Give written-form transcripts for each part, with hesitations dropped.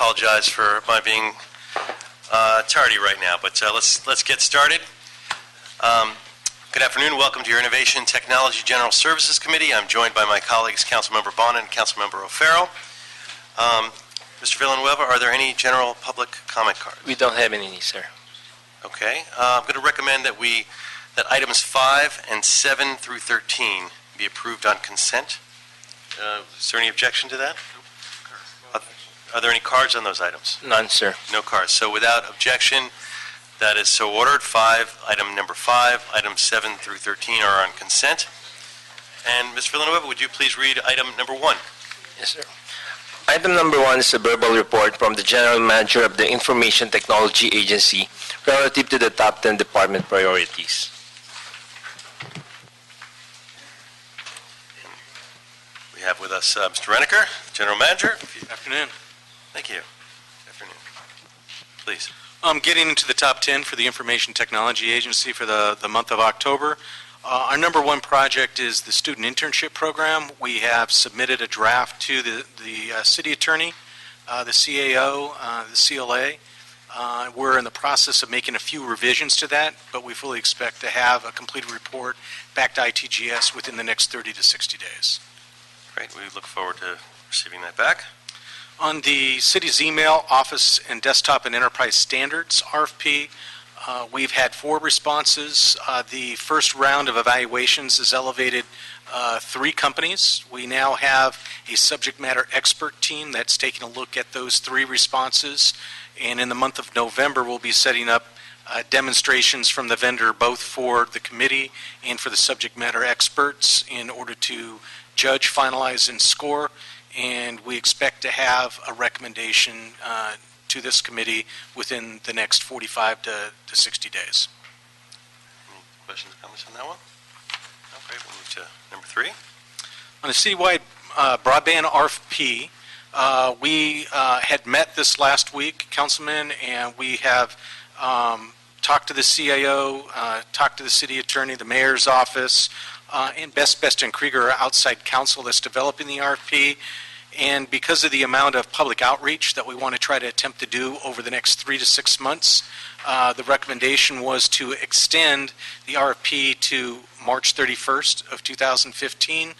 apologize for my being tardy right now, but let's get started. Good afternoon. Welcome to your Innovation Technology General Services Committee. I'm joined by my colleagues, Councilmember Bonin and Councilmember O'Farrell. Mr. Villanueva, are there any general public comment cards? We don't have any, sir. Okay. I'm going to recommend that items 5 and 7 through 13 be approved on consent. Is there any objection to that? Are there any cards on those items? None, sir. No cards. So without objection, that is so ordered. Item number 5, items 7 through 13 are on consent. And Mr. Villanueva, would you please read item number 1? Yes, sir. Item number 1 is a verbal report from the General Manager of the Information Technology Agency relative to the top 10 department priorities. We have with us Mr. Renneker, General Manager. Good afternoon. Thank you. Good afternoon. Please. Getting into the top 10 for the Information Technology Agency for the month of October. Our number 1 project is the Student Internship Program. We have submitted a draft to the City Attorney, the CAO, the CLA. We're in the process of making a few revisions to that, but we fully expect to have a completed report back to ITGS within the next 30 to 60 days. Great. We look forward to receiving that back. On the city's email, office, and desktop and enterprise standards RFP, we've had 4 responses. The first round of evaluations has elevated 3 companies. We now have a subject matter expert team that's taking a look at those 3 responses. And in the month of November, we'll be setting up demonstrations from the vendor, both for the committee and for the subject matter experts, in order to judge, finalize, and score. And we expect to have a recommendation to this committee within the next 45 to 60 days. Any questions or comments on that one? Okay, we'll move to number 3. On the citywide broadband RFP, we had met this last week, Councilman, and we have talked to the CAO, talked to the city attorney, the mayor's office, and Best and Krieger, our outside counsel that's developing the RFP. And because of the amount of public outreach that we want to try to attempt to do over the next 3 to 6 months, the recommendation was to extend the RFP to March 31st of 2015.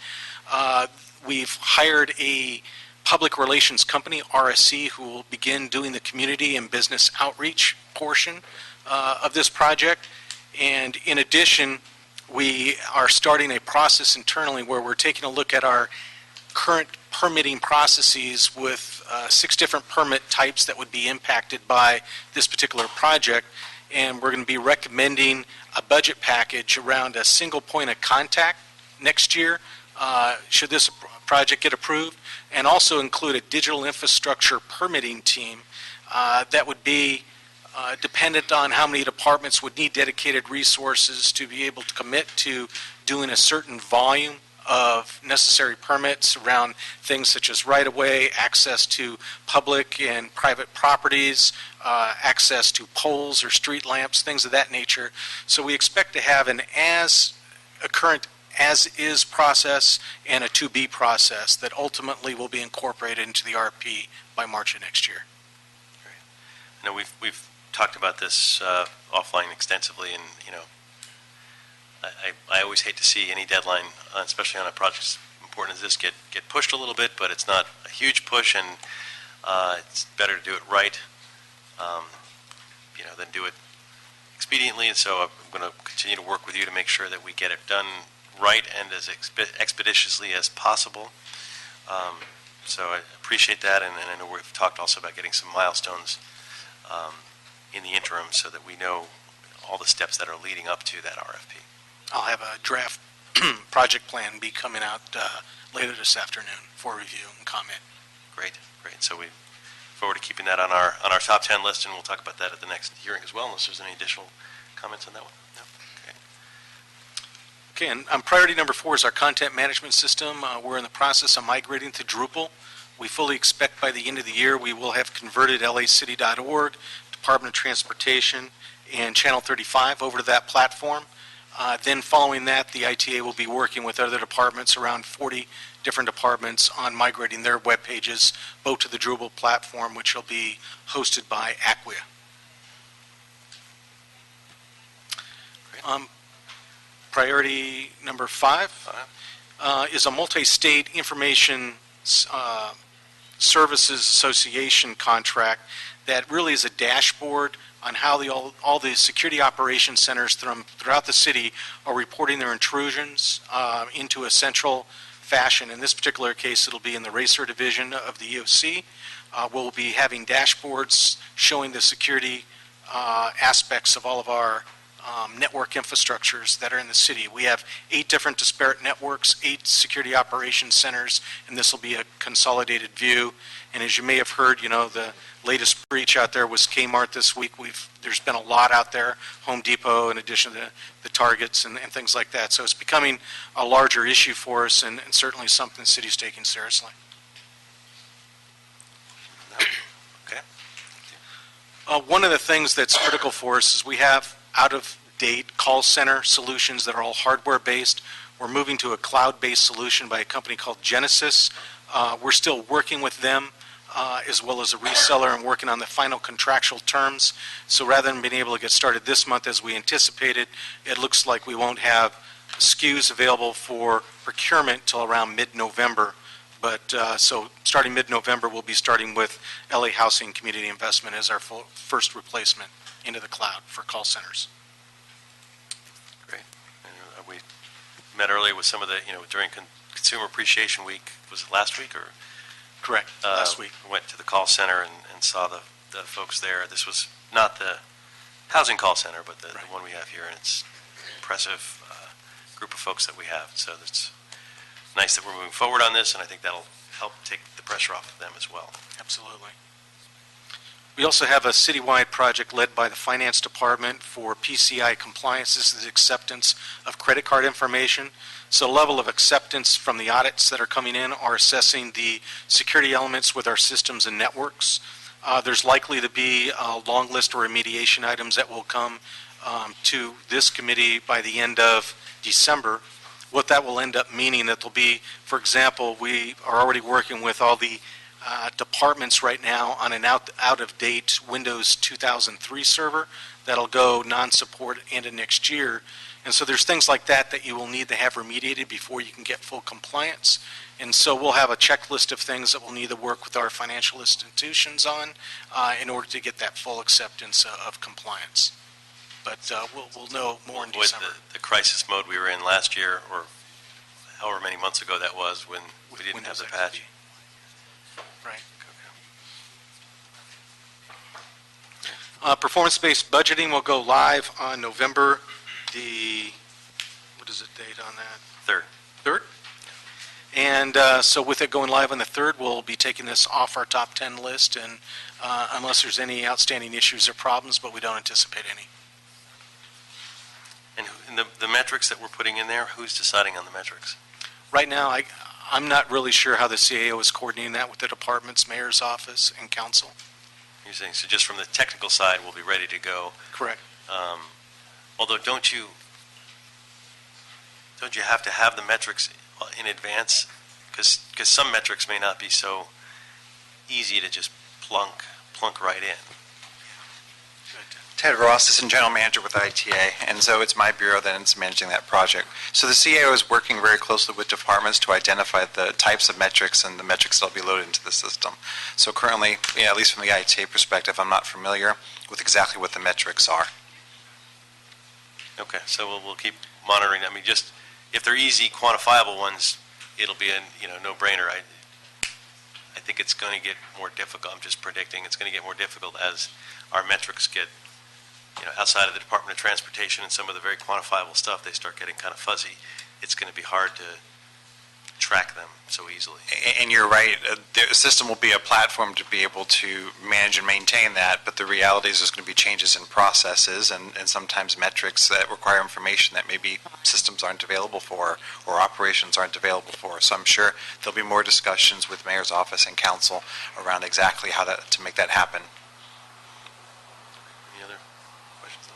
We've hired a public relations company, RSC, who will begin doing the community and business outreach portion of this project. And in addition, we are starting a process internally where we're taking a look at our current permitting processes with 6 different permit types that would be impacted by this particular project. And we're going to be recommending a budget package around a single point of contact next year, should this project get approved, and also include a digital infrastructure permitting team that would be dependent on how many departments would need dedicated resources to be able to commit to doing a certain volume of necessary permits around things such as right-of-way, access to public and private properties, access to poles or street lamps, things of that nature. So we expect to have a current as-is process and a to-be process that ultimately will be incorporated into the RFP by March of next year. Great. I know we've talked about this offline extensively, and I always hate to see any deadline, especially on a project as important as this, get pushed a little bit, but it's not a huge push, and it's better to do it right, than do it expediently. And so I'm going to continue to work with you to make sure that we get it done right and as expeditiously as possible. So I appreciate that, and I know we've talked also about getting some milestones in the interim so that we know all the steps that are leading up to that RFP. I'll have a draft project plan be coming out later this afternoon for review and comment. Great. So we look forward to keeping that on our top 10 list, and we'll talk about that at the next hearing as well, unless there's any additional comments on that one. No? Okay, and priority number 4 is our content management system. We're in the process of migrating to Drupal. We fully expect by the end of the year we will have converted lacity.org, Department of Transportation, and Channel 35 over to that platform. Then following that, the ITA will be working with other departments, around 40 different departments, on migrating their web pages both to the Drupal platform, which will be hosted by Acquia. Priority number 5 is a multi-state information services association contract that really is a dashboard on how all the security operations centers throughout the city are reporting their intrusions into a central fashion. In this particular case, it'll be in the Racer Division of the EOC. We'll be having dashboards showing the security aspects of all of our network infrastructures that are in the city. We have 8 different disparate networks, 8 security operations centers, and this will be a consolidated view. And as you may have heard, the latest breach out there was Kmart this week. There's been a lot out there, Home Depot, in addition to the Targets and things like that. So it's becoming a larger issue for us, and certainly something the city's taking seriously. Okay. One of the things that's critical for us is we have out-of-date call center solutions that are all hardware-based. We're moving to a cloud-based solution by a company called Genesis. We're still working with them as well as a reseller and working on the final contractual terms. So rather than being able to get started this month as we anticipated, it looks like we won't have SKUs available for procurement till around mid-November. But so starting mid-November, we'll be starting with LA Housing Community Investment as our first replacement into the cloud for call centers. Great. And we met earlier with some of the, during Consumer Appreciation Week. Was it last week or? Correct, last week. Went to the call center and saw the folks there. This was not the housing call center, but the one we have here, and it's an impressive group of folks that we have. So it's nice that we're moving forward on this, and I think that'll help take the pressure off of them as well. Absolutely. We also have a citywide project led by the Finance Department for PCI compliance. This is the acceptance of credit card information. So the level of acceptance from the audits that are coming in are assessing the security elements with our systems and networks. There's likely to be a long list of remediation items that will come to this committee by the end of December. What that will end up meaning that there'll be, for example, we are already working with all the departments right now on an out-of-date Windows 2003 server that'll go non-support into next year. And so there's things like that you will need to have remediated before you can get full compliance. And so we'll have a checklist of things that we'll need to work with our financial institutions on in order to get that full acceptance of compliance. But we'll know more in December. With the crisis mode we were in last year, or however many months ago that was, when we didn't Windows have the patch. XP. Right. Performance-based budgeting will go live on November what is the date on that? 3rd? And so with it going live on the 3rd, we'll be taking this off our top 10 list, and unless there's any outstanding issues or problems, but we don't anticipate any. And the metrics that we're putting in there, who's deciding on the metrics? Right now, I'm not really sure how the CAO is coordinating that with the department's mayor's office and council. You're saying, so just from the technical side, we'll be ready to go. Correct. Although don't you have to have the metrics in advance? Because some metrics may not be so easy to just plunk right in. Ted Ross, Assistant General Manager with ITA, and so it's my bureau that is managing that project. So the CAO is working very closely with departments to identify the types of metrics and the metrics that will be loaded into the system. So currently, at least from the ITA perspective, I'm not familiar with exactly what the metrics are. Okay, so we'll keep monitoring. I mean, just if they're easy, quantifiable ones, it'll be a no-brainer. I think it's going to get more difficult. I'm just predicting it's going to get more difficult as our metrics get, outside of the Department of Transportation and some of the very quantifiable stuff, they start getting kind of fuzzy. It's going to be hard to track them so easily. And you're right, the system will be a platform to be able to manage and maintain that, but the reality is there's going to be changes in processes and sometimes metrics that require information that maybe systems aren't available for or operations aren't available for. So I'm sure there'll be more discussions with Mayor's Office and Council around exactly how to make that happen. Any other questions?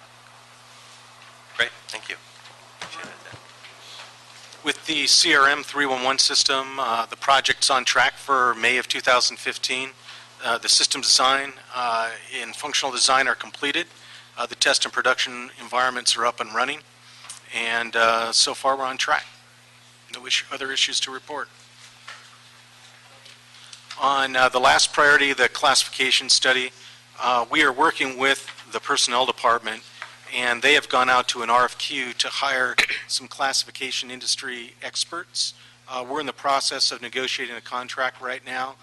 Great, thank you. the CRM 311 system, the project's on track for May of 2015. The system design and functional design are completed. The test and production environments are up and running. And so far, we're on track. No other issues to report. On the last priority, the classification study, we are working with the personnel department, and they have gone out to an RFQ to hire some classification industry experts. We're in the process of negotiating a contract right now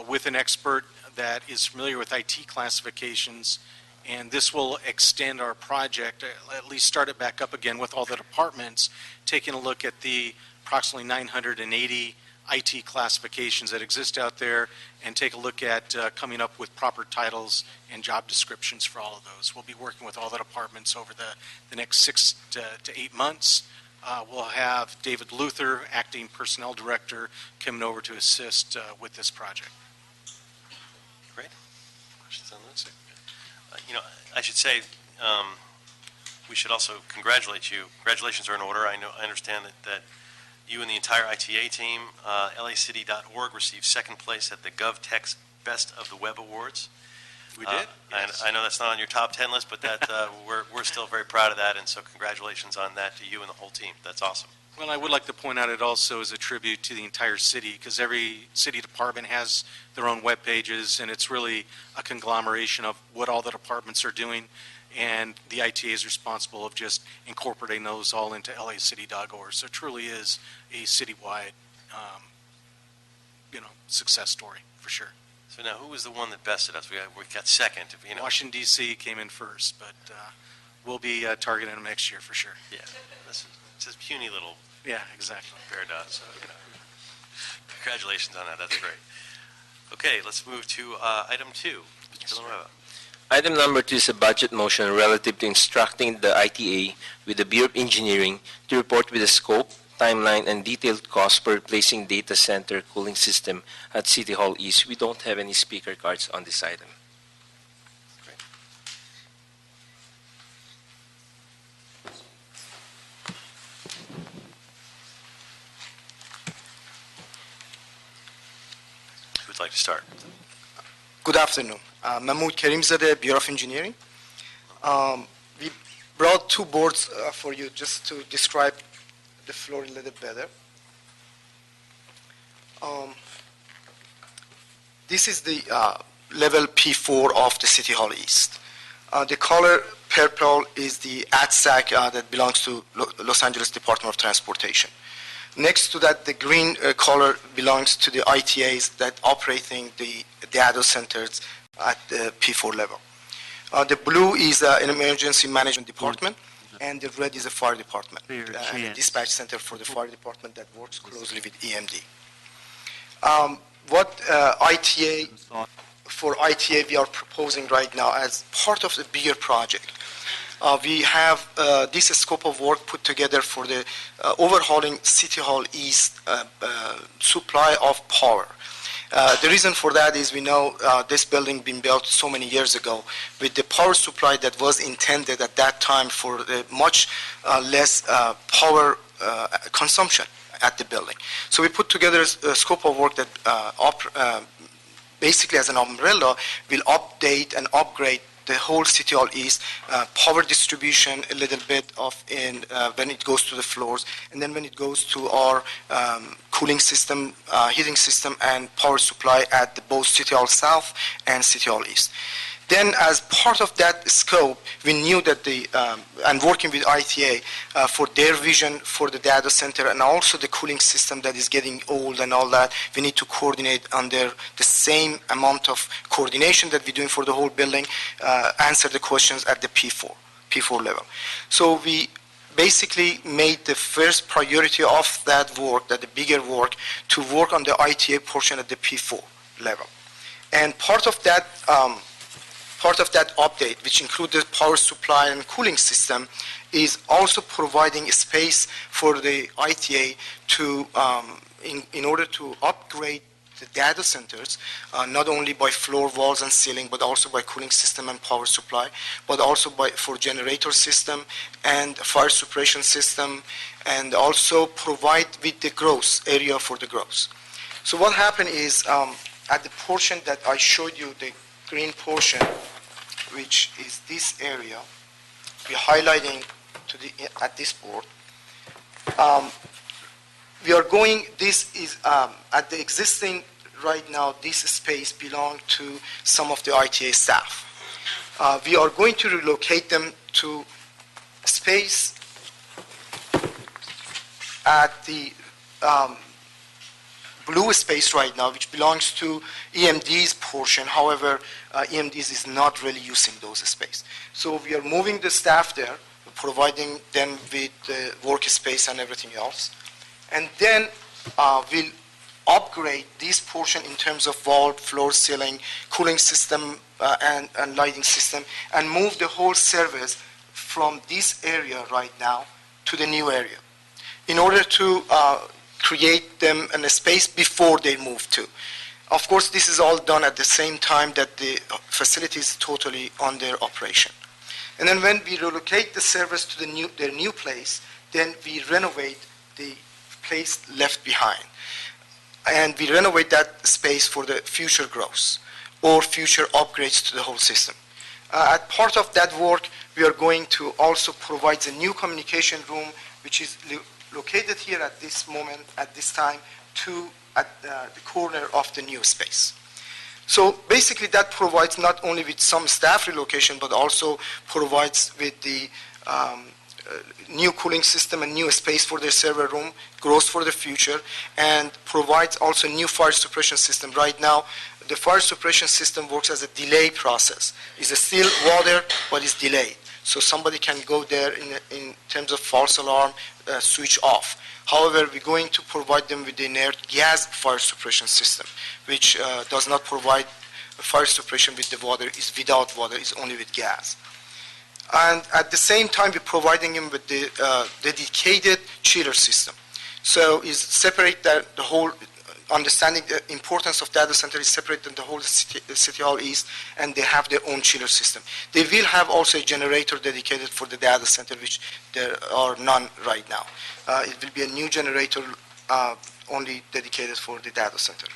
with an expert that is familiar with IT classifications, and this will extend our project, at least start it back up again with all the departments, taking a look at the approximately 980 IT classifications that exist out there, and take a look at coming up with proper titles and job descriptions for all of those. We'll be working with all the departments over the next 6 to 8 months. We'll have David Luther, Acting Personnel Director, coming over to assist with this project. Great. Questions on this? I should say, we should also congratulate you. Congratulations are in order. I understand that you and the entire ITA team, lacity.org, received second place at the GovTech's Best of the Web Awards. We did. Yes. I know that's not on your top 10 list, but that we're still very proud of that, and so congratulations on that to you and the whole team. That's awesome. Well, I would like to point out it also is a tribute to the entire city, because every city department has their own web pages, and it's really a conglomeration of what all the departments are doing, and the ITA is responsible of just incorporating those all into lacity.org. So it truly is a citywide, success story for sure. So now, who was the one that bested us? We got second. Washington, D.C. came in first, but we'll be targeting them next year for sure. Yeah, it's this puny little. Yeah, exactly. Compared to us, so congratulations on that. That's great. Okay, let's move to item 2. Mr. Villanueva. Item number 2 is a budget motion relative to instructing the ITA with the Bureau of Engineering to report with the scope, timeline, and detailed cost for replacing data center cooling system at City Hall East. We don't have any speaker cards on this item. Great. Who would like to start? Good afternoon. Mahmoud Karimzadeh, Bureau of Engineering. We brought 2 boards for you just to describe the floor a little better. This is the level P4 of the City Hall East. The color purple is the ATSAC that belongs to Los Angeles Department of Transportation. Next to that, the green color belongs to the ITAs that operating the data centers at the P4 level. The blue is an emergency management department, and the red is a fire department, a dispatch center for the fire department that works closely with EMD. For ITA we are proposing right now as part of the bigger project. We have this scope of work put together for the overhauling City Hall East supply of power. The reason for that is we know this building been built so many years ago with the power supply that was intended at that time for much less power consumption at the building. So we put together a scope of work that basically as an umbrella will update and upgrade the whole City Hall East power distribution a little bit of when it goes to the floors, and then when it goes to our cooling system, heating system, and power supply at both City Hall South and City Hall East. Then, as part of that scope, we knew that and working with ITA for their vision for the data center and also the cooling system that is getting old and all that, we need to coordinate under the same amount of coordination that we're doing for the whole building, answer the questions at the P4 level. So we basically made the first priority of that work, the bigger work, to work on the ITA portion at the P4 level. And part of that update, which includes the power supply and cooling system, is also providing space for the ITA to, in order to upgrade the data centers, not only by floor, walls, and ceiling, but also by cooling system and power supply, but also for generator system and fire suppression system, and also provide with the gross area for the gross. So what happened is at the portion that I showed you, the green portion, which is this area, we're highlighting at this board. We are going, this is at the existing, right now, this space belongs to some of the ITA staff. We are going to relocate them to space at the blue space right now, which belongs to EMD's portion. However, EMD's is not really using those space. So we are moving the staff there, providing them with the workspace and everything else. And then we'll upgrade this portion in terms of wall, floor, ceiling, cooling system, and lighting system, and move the whole service from this area right now to the new area in order to create them in a space before they move to. Of course, this is all done at the same time that the facility is totally under operation. And then when we relocate the service to their new place, then we renovate the place left behind. And we renovate that space for the future growth or future upgrades to the whole system. As part of that work, we are going to also provide a new communication room, which is located here at this moment, at this time, at the corner of the new space. So basically that provides not only with some staff relocation, but also provides with the new cooling system and new space for their server room, growth for the future, and provides also new fire suppression system. Right now, the fire suppression system works as a delay process. It's still water, but it's delayed. So somebody can go there in terms of false alarm, switch off. However, we're going to provide them with the inert gas fire suppression system, which does not provide fire suppression with the water, is without water, is only with gas. And at the same time, we're providing them with the dedicated chiller system. So is separate the whole, understanding the importance of data center is separate than the whole City Hall East, and they have their own chiller system. They will have also a generator dedicated for the data center, which there are none right now. It will be a new generator only dedicated for the data center.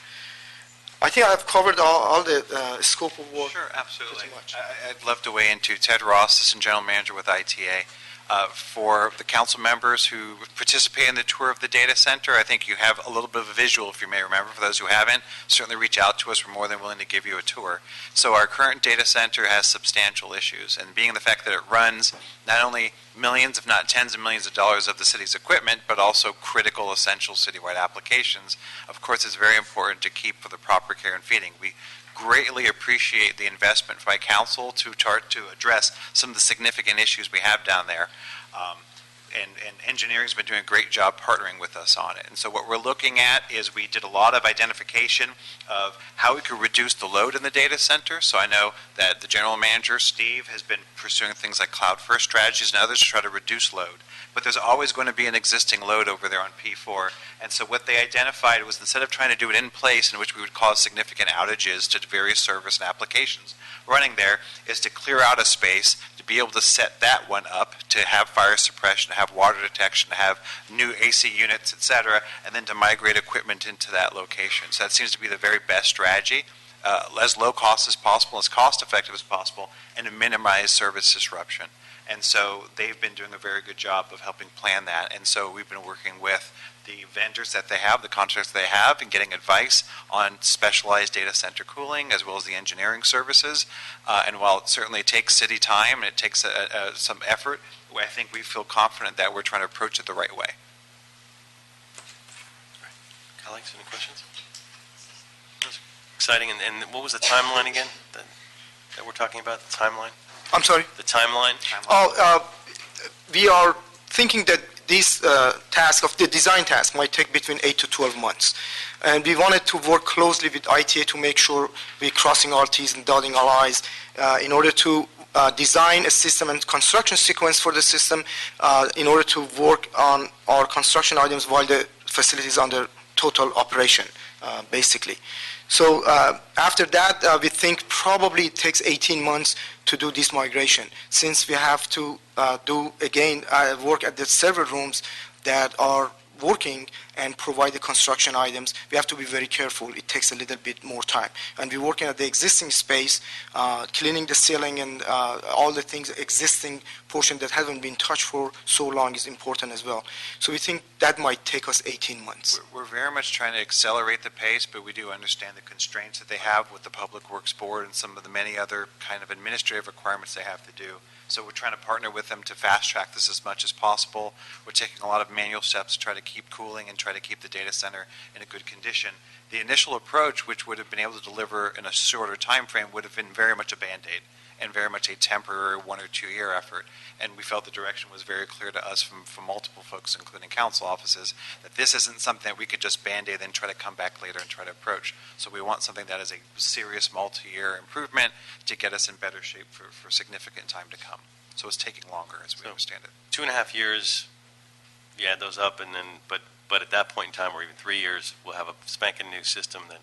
I think I've covered all the scope of work. Sure, absolutely. Pretty much. I'd love to weigh into Ted Ross, Assistant General Manager with ITA. For the council members who participate in the tour of the data center, I think you have a little bit of a visual, if you may remember. For those who haven't, certainly reach out to us. We're more than willing to give you a tour. So our current data center has substantial issues, and being the fact that it runs not only millions, if not tens of millions of dollars of the city's equipment, but also critical, essential citywide applications, of course, it's very important to keep for the proper care and feeding. We greatly appreciate the investment by council to address some of the significant issues we have down there. And engineering's been doing a great job partnering with us on it. And so what we're looking at is we did a lot of identification of how we could reduce the load in the data center. So I know that the general manager, Steve, has been pursuing things like cloud-first strategies and others to try to reduce load. But there's always going to be an existing load over there on P4. And so what they identified was, instead of trying to do it in place, in which we would cause significant outages to various servers and applications running there, is to clear out a space to be able to set that one up, to have fire suppression, to have water detection, to have new AC units, et cetera, and then to migrate equipment into that location. So that seems to be the very best strategy, as low cost as possible, as cost effective as possible, and to minimize service disruption. And so they've been doing a very good job of helping plan that. And so we've been working with the vendors that they have, the contracts they have, and getting advice on specialized data center cooling, as well as the engineering services. And while it certainly takes city time and it takes some effort, I think we feel confident that we're trying to approach it the right way. Colleagues, any questions? That's exciting. And what was the timeline again that we're talking about, the timeline? I'm sorry? The timeline? We are thinking that this task of the design task might take between 8 to 12 months. And we wanted to work closely with ITA to make sure we're crossing our T's and dotting our I's in order to design a system and construction sequence for the system in order to work on our construction items while the facility is under total operation basically. So after that, we think probably it takes 18 months to do this migration, since we have to do, again, work at the server rooms that are working and provide the construction items. We have to be very careful. It takes a little bit more time. And we're working at the existing space, cleaning the ceiling and all the things, existing portion that haven't been touched for so long is important as well. So we think that might take us 18 months. We're very much trying to accelerate the pace, but we do understand the constraints that they have with the Public Works Board and some of the many other kind of administrative requirements they have to do. So we're trying to partner with them to fast track this as much as possible. We're taking a lot of manual steps to try to keep cooling and try to keep the data center in a good condition. The initial approach, which would have been able to deliver in a shorter time frame, would have been very much a Band-Aid and very much a temporary 1 or 2 year effort. And we felt the direction was very clear to us from multiple folks, including council offices, that this isn't something that we could just Band-Aid and try to come back later and try to approach. So we want something that is a serious multi-year improvement to get us in better shape for significant time to come. So it's taking longer, as we understand it. 2.5 years, you add those up, and then, but at that point in time, or even 3 years, we'll have a spanking new system that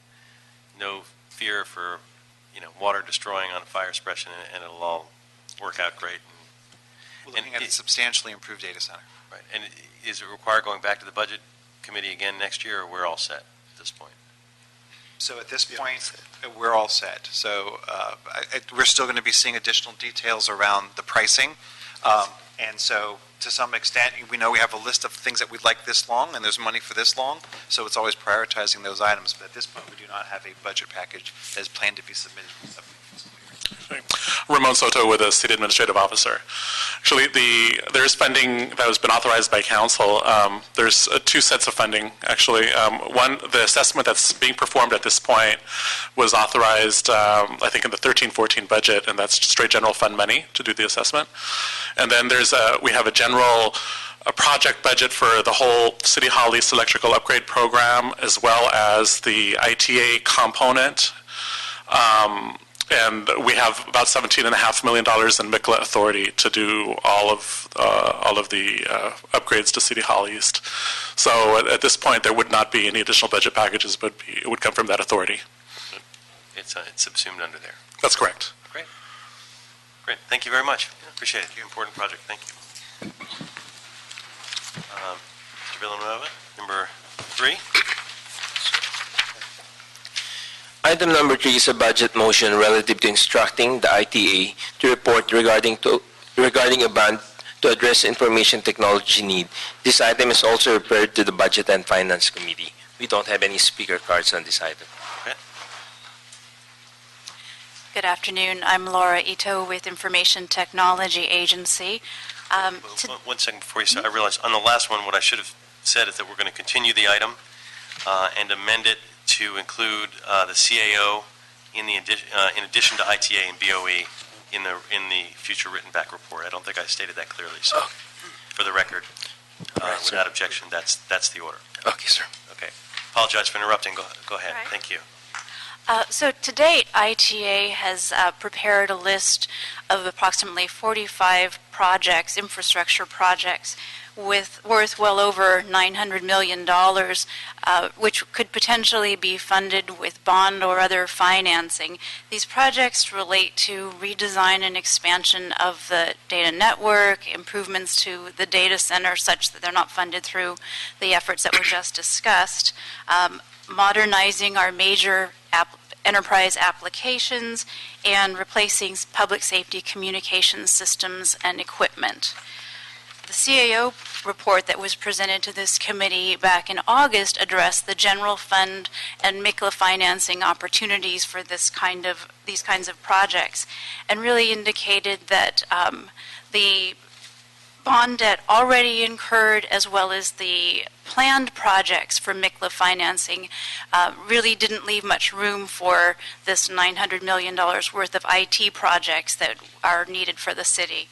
no fear for, water destroying on fire suppression, and it'll all work out great. We're looking at a substantially improved data center. Right. And is it require going back to the budget committee again next year, or we're all set at this point? So at this point, we're all set. So we're still going to be seeing additional details around the pricing. And so to some extent, we know we have a list of things that we'd like this long, and there's money for this long. So it's always prioritizing those items. But at this point, we do not have a budget package that is planned to be submitted. Ramon Soto with the City Administrative Officer. Actually, there's funding that has been authorized by Council. There's 2 sets of funding, actually. One, the assessment that's being performed at this point was authorized, I think, in the 13-14 budget, and that's straight general fund money to do the assessment. And then we have a project budget for the whole City Hall lease electrical upgrade program, as well as the ITA component. And we have about $17.5 million in MICLA authority to do all of the upgrades to City Hall East. So at this point, there would not be any additional budget packages, but it would come from that authority. It's subsumed under there. That's correct. Great. Thank you very much. Appreciate it. Important project. Thank you. Mr. Villanueva, number 3. Item number 3 is a budget motion relative to instructing the ITA to report regarding a bond to address information technology need. This item is also referred to the Budget and Finance Committee. We don't have any speaker cards on this item. Okay. Good afternoon. I'm Laura Ito with Information Technology Agency. One second before you start. I realize on the last one, what I should have said is that we're going to continue the item and amend it to include the CAO in addition to ITA and BOE in the future written back report. I don't think I stated that clearly. So, for the record, without objection, that's the order. Okay, sir. Okay. Apologize for interrupting. Go ahead. Right. Thank you. So to date, ITA has prepared a list of approximately 45 projects, infrastructure projects, worth well over $900 million, which could potentially be funded with bond or other financing. These projects relate to redesign and expansion of the data network, improvements to the data center such that they're not funded through the efforts that were just discussed, modernizing our major enterprise applications, and replacing public safety communication systems and equipment. The CAO report that was presented to this committee back in August addressed the general fund and MICLA financing opportunities for these kinds of projects, and really indicated that the bond debt already incurred, as well as the planned projects for MICLA financing, really didn't leave much room for this $900 million worth of IT projects that are needed for the city.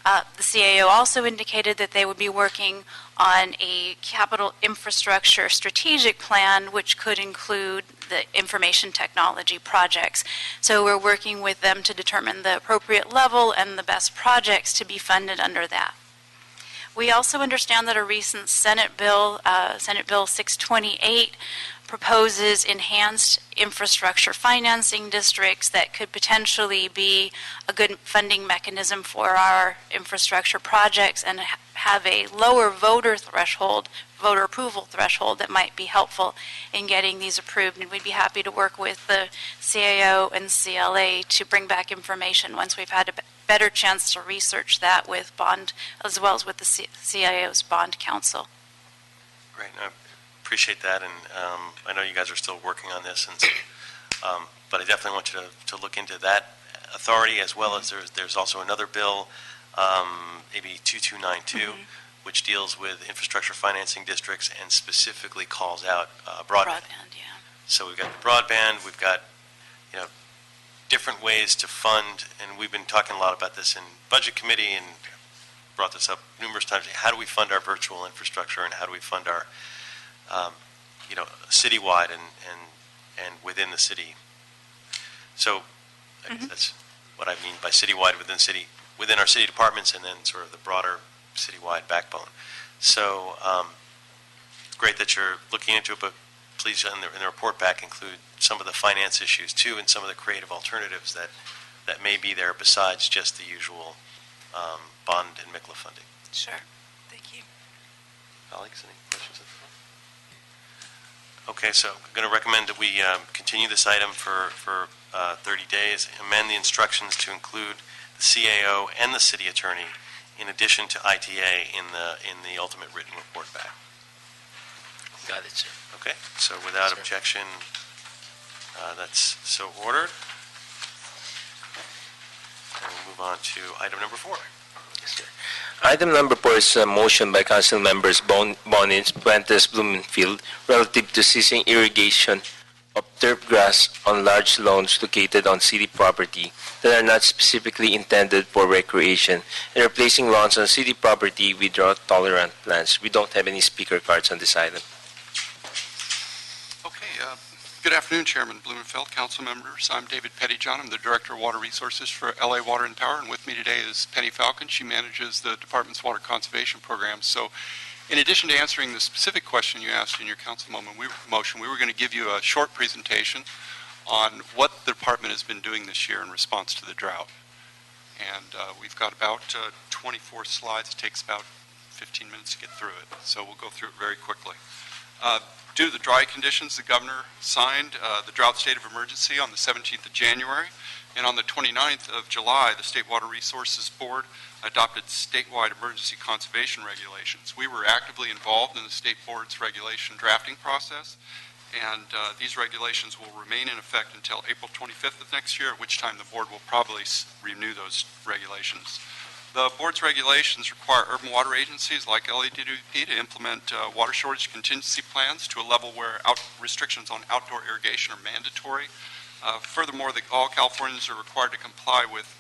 The CAO also indicated that they would be working on a capital infrastructure strategic plan, which could include the information technology projects. So we're working with them to determine the appropriate level and the best projects to be funded under that. We also understand that a recent Senate bill, Senate Bill 628, proposes enhanced infrastructure financing districts that could potentially be a good funding mechanism for our infrastructure projects and have a lower voter approval threshold that might be helpful in getting these approved. And we'd be happy to work with the CAO and CLA to bring back information once we've had a better chance to research that with bond, as well as with the CIO's bond council. Great. I appreciate that, and I know you guys are still working on this, and so, but I definitely want you to look into that authority, as well as there's also another bill, AB 2292, which deals with infrastructure financing districts and specifically calls out broadband. Yeah. So we've got the broadband, we've got different ways to fund, and we've been talking a lot about this in budget committee and brought this up numerous times. How do we fund our virtual infrastructure, and how do we fund our citywide and within the city? So that's what I mean by citywide, within our city departments, and then sort of the broader citywide backbone. So great that you're looking into it, but please, in the report back, include some of the finance issues too, and some of the creative alternatives that may be there besides just the usual bond and MICLA funding. Sure. Thank you. Colleagues, any questions? Okay, so I'm going to recommend that we continue this item for 30 days, amend the instructions to include the CAO and the city attorney, in addition to ITA in the ultimate written report back. Got it, sir. Okay, so without Sir. objection, that's so ordered. And we'll move on to item number 4. Yes, sir. Item number 4 is a motion by Council Members Bonin, Puentes, Blumenfield, relative to ceasing irrigation of turf grass on large lawns located on city property that are not specifically intended for recreation, and replacing lawns on city property with drought-tolerant plants. We don't have any speaker cards on this item. Okay, good afternoon, Chairman Blumenfeld, council members. I'm David Pettyjohn. I'm the Director of Water Resources for LA Water and Power, and with me today is Penny Falcon. She manages the department's water conservation program. So in addition to answering the specific question you asked in your council motion, we were going to give you a short presentation on what the department has been doing this year in response to the drought. And we've got about 24 slides. It takes about 15 minutes to get through it, so we'll go through it very quickly. Due to the dry conditions, the governor signed the drought state of emergency on the 17th of January, and on the 29th of July, the State Water Resources Board adopted statewide emergency conservation regulations. We were actively involved in the state board's regulation drafting process, and these regulations will remain in effect until April 25th of next year, at which time the board will probably renew those regulations. The board's regulations require urban water agencies like LADWP to implement water shortage contingency plans to a level where restrictions on outdoor irrigation are mandatory. Furthermore, all Californians are required to comply with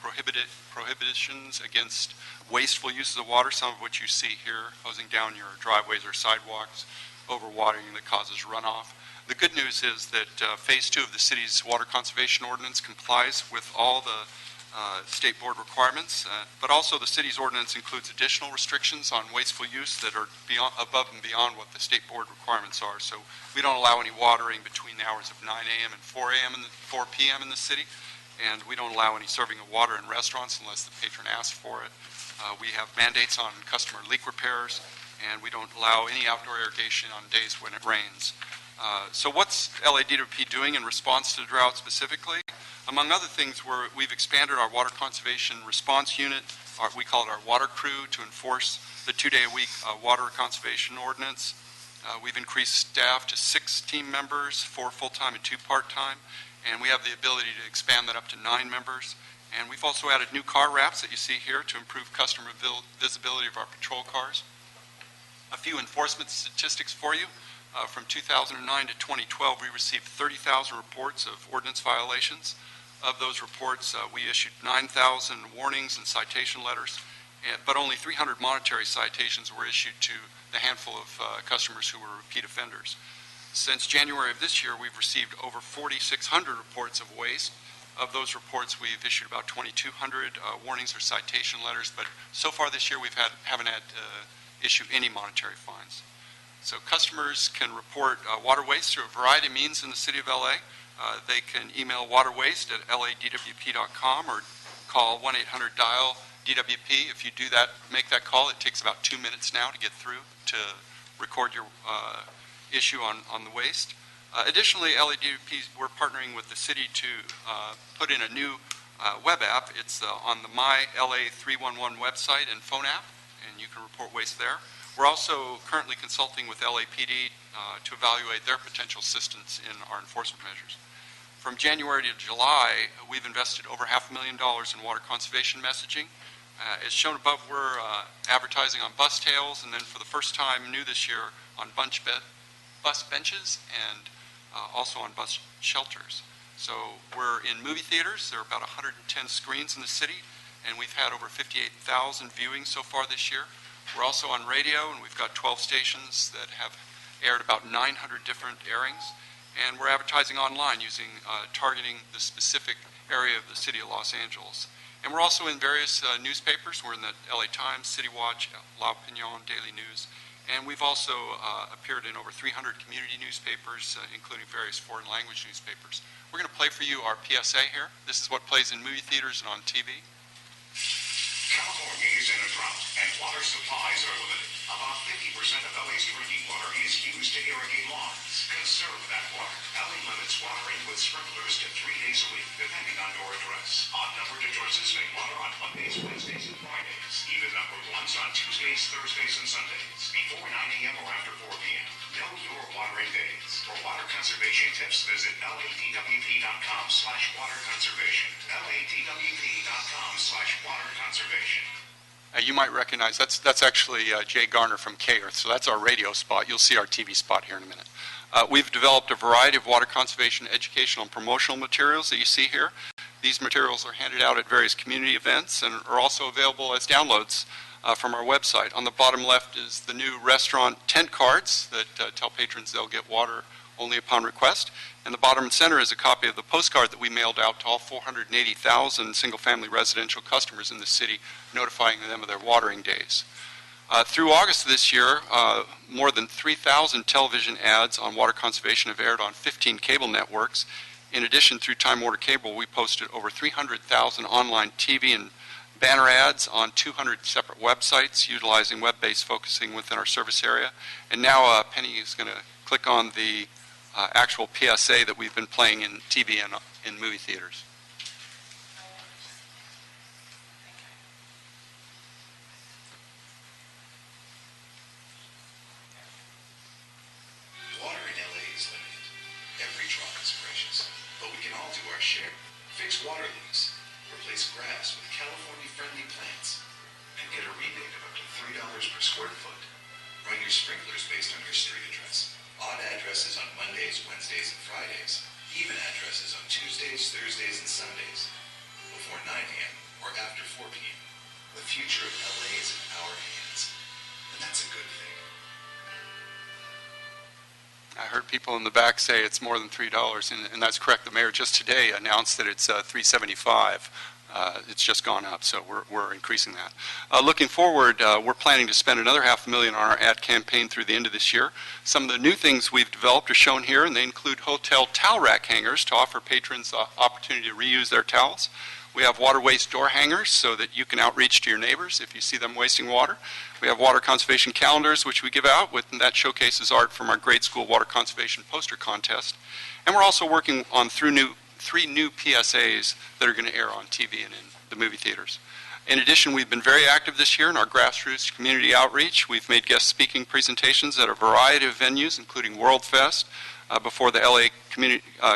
prohibitions against wasteful uses of water, some of which you see here, hosing down your driveways or sidewalks, overwatering that causes runoff. The good news is that Phase 2 of the city's water conservation ordinance complies with all the state board requirements, but also the city's ordinance includes additional restrictions on wasteful use that are above and beyond what the state board requirements are. So we don't allow any watering between the hours of 9 a.m. and 4 p.m. in the city, and we don't allow any serving of water in restaurants unless the patron asks for it. We have mandates on customer leak repairs, and we don't allow any outdoor irrigation on days when it rains. So what's LADWP doing in response to the drought specifically? Among other things, we've expanded our water conservation response unit. We call it our water crew, to enforce the 2-day-a-week water conservation ordinance. We've increased staff to 6 team members, 4 full-time and 2 part-time, and we have the ability to expand that up to 9 members. And we've also added new car wraps that you see here to improve customer visibility of our patrol cars. A few enforcement statistics for you. From 2009 to 2012, we received 30,000 reports of ordinance violations. Of those reports, we issued 9,000 warnings and citation letters, but only 300 monetary citations were issued to the handful of customers who were repeat offenders. Since January of this year, we've received over 4,600 reports of waste. Of those reports, we've issued about 2,200 warnings or citation letters, but so far this year, we haven't had to issue any monetary fines. So customers can report water waste through a variety of means in the city of LA. They can email waterwaste@ladwp.com or call 1-800-DIAL-DWP. If you do that, make that call, it takes about 2 minutes now to get through to record your issue on the waste. Additionally, LADWP, we're partnering with the city to put in a new web app. It's on the My LA 311 website and phone app, and you can report waste there. We're also currently consulting with LAPD to evaluate their potential assistance in our enforcement measures. From January to July, we've invested over $500,000 in water conservation messaging. As shown above, we're advertising on bus tails, and then for the first time new this year on bus benches and also on bus shelters. So we're in movie theaters. There are about 110 screens in the city, and we've had over 58,000 viewings so far this year. We're also on radio, and we've got 12 stations that have aired about 900 different airings. And we're advertising online using targeting the specific area of the city of Los Angeles. And we're also in various newspapers. We're in the LA Times, Citywide, La Opinion, Daily News. And we've also appeared in over 300 community newspapers, including various foreign language newspapers. We're going to play for you our PSA here. This is what plays in movie theaters and on TV. California is in a drought, and water supplies are limited. About 50% of LA's drinking water is used to irrigate lawns. Conserve that water. LA limits watering with sprinklers to 3 days a week, depending on your address. Odd-numbered addresses make water on Mondays, Wednesdays, and Fridays. Even-numbered ones on Tuesdays, Thursdays, and Sundays. Before 9 a.m. or after 4 p.m. Know your watering days. For water conservation tips, visit ladwp.com/water conservation. ladwp.com/water conservation. You might recognize that's actually Jay Garner from K-Earth, so that's our radio spot. You'll see our TV spot here in a minute. We've developed a variety of water conservation educational and promotional materials that you see here. These materials are handed out at various community events and are also available as downloads from our website. On the bottom left is the new restaurant tent cards that tell patrons they'll get water only upon request. And the bottom center is a copy of the postcard that we mailed out to all 480,000 single-family residential customers in the city, notifying them of their watering days. Through August of this year, more than 3,000 television ads on water conservation have aired on 15 cable networks. In addition, through Time Warner Cable, we posted over 300,000 online TV and banner ads on 200 separate websites, utilizing web-based focusing within our service area. And now Penny is going to click on the actual PSA that we've been playing in TV and in movie theaters. Water in LA is limited. Every drop is precious, but we can all do our share. Fix water leaks, replace grass with California-friendly plants, and get a rebate of up to $3 per square foot. Run your sprinklers based on your street address. Odd addresses on Mondays, Wednesdays, and Fridays. Even addresses on Tuesdays, Thursdays, and Sundays. Before 9 a.m. or after 4 p.m. The future of LA is in our hands. And that's a good thing. I heard people in the back say it's more than $3, and that's correct. The mayor just today announced that it's $3.75. It's just gone up, so we're increasing that. Looking forward, we're planning to spend another $500,000 on our ad campaign through the end of this year. Some of the new things we've developed are shown here, and they include hotel towel rack hangers to offer patrons the opportunity to reuse their towels. We have water waste door hangers so that you can outreach to your neighbors if you see them wasting water. We have water conservation calendars, which we give out, and that showcases art from our grade school water conservation poster contest. And we're also working on three new PSAs that are going to air on TV and in the movie theaters. In addition, we've been very active this year in our grassroots community outreach. We've made guest speaking presentations at a variety of venues, including World Fest, before the LA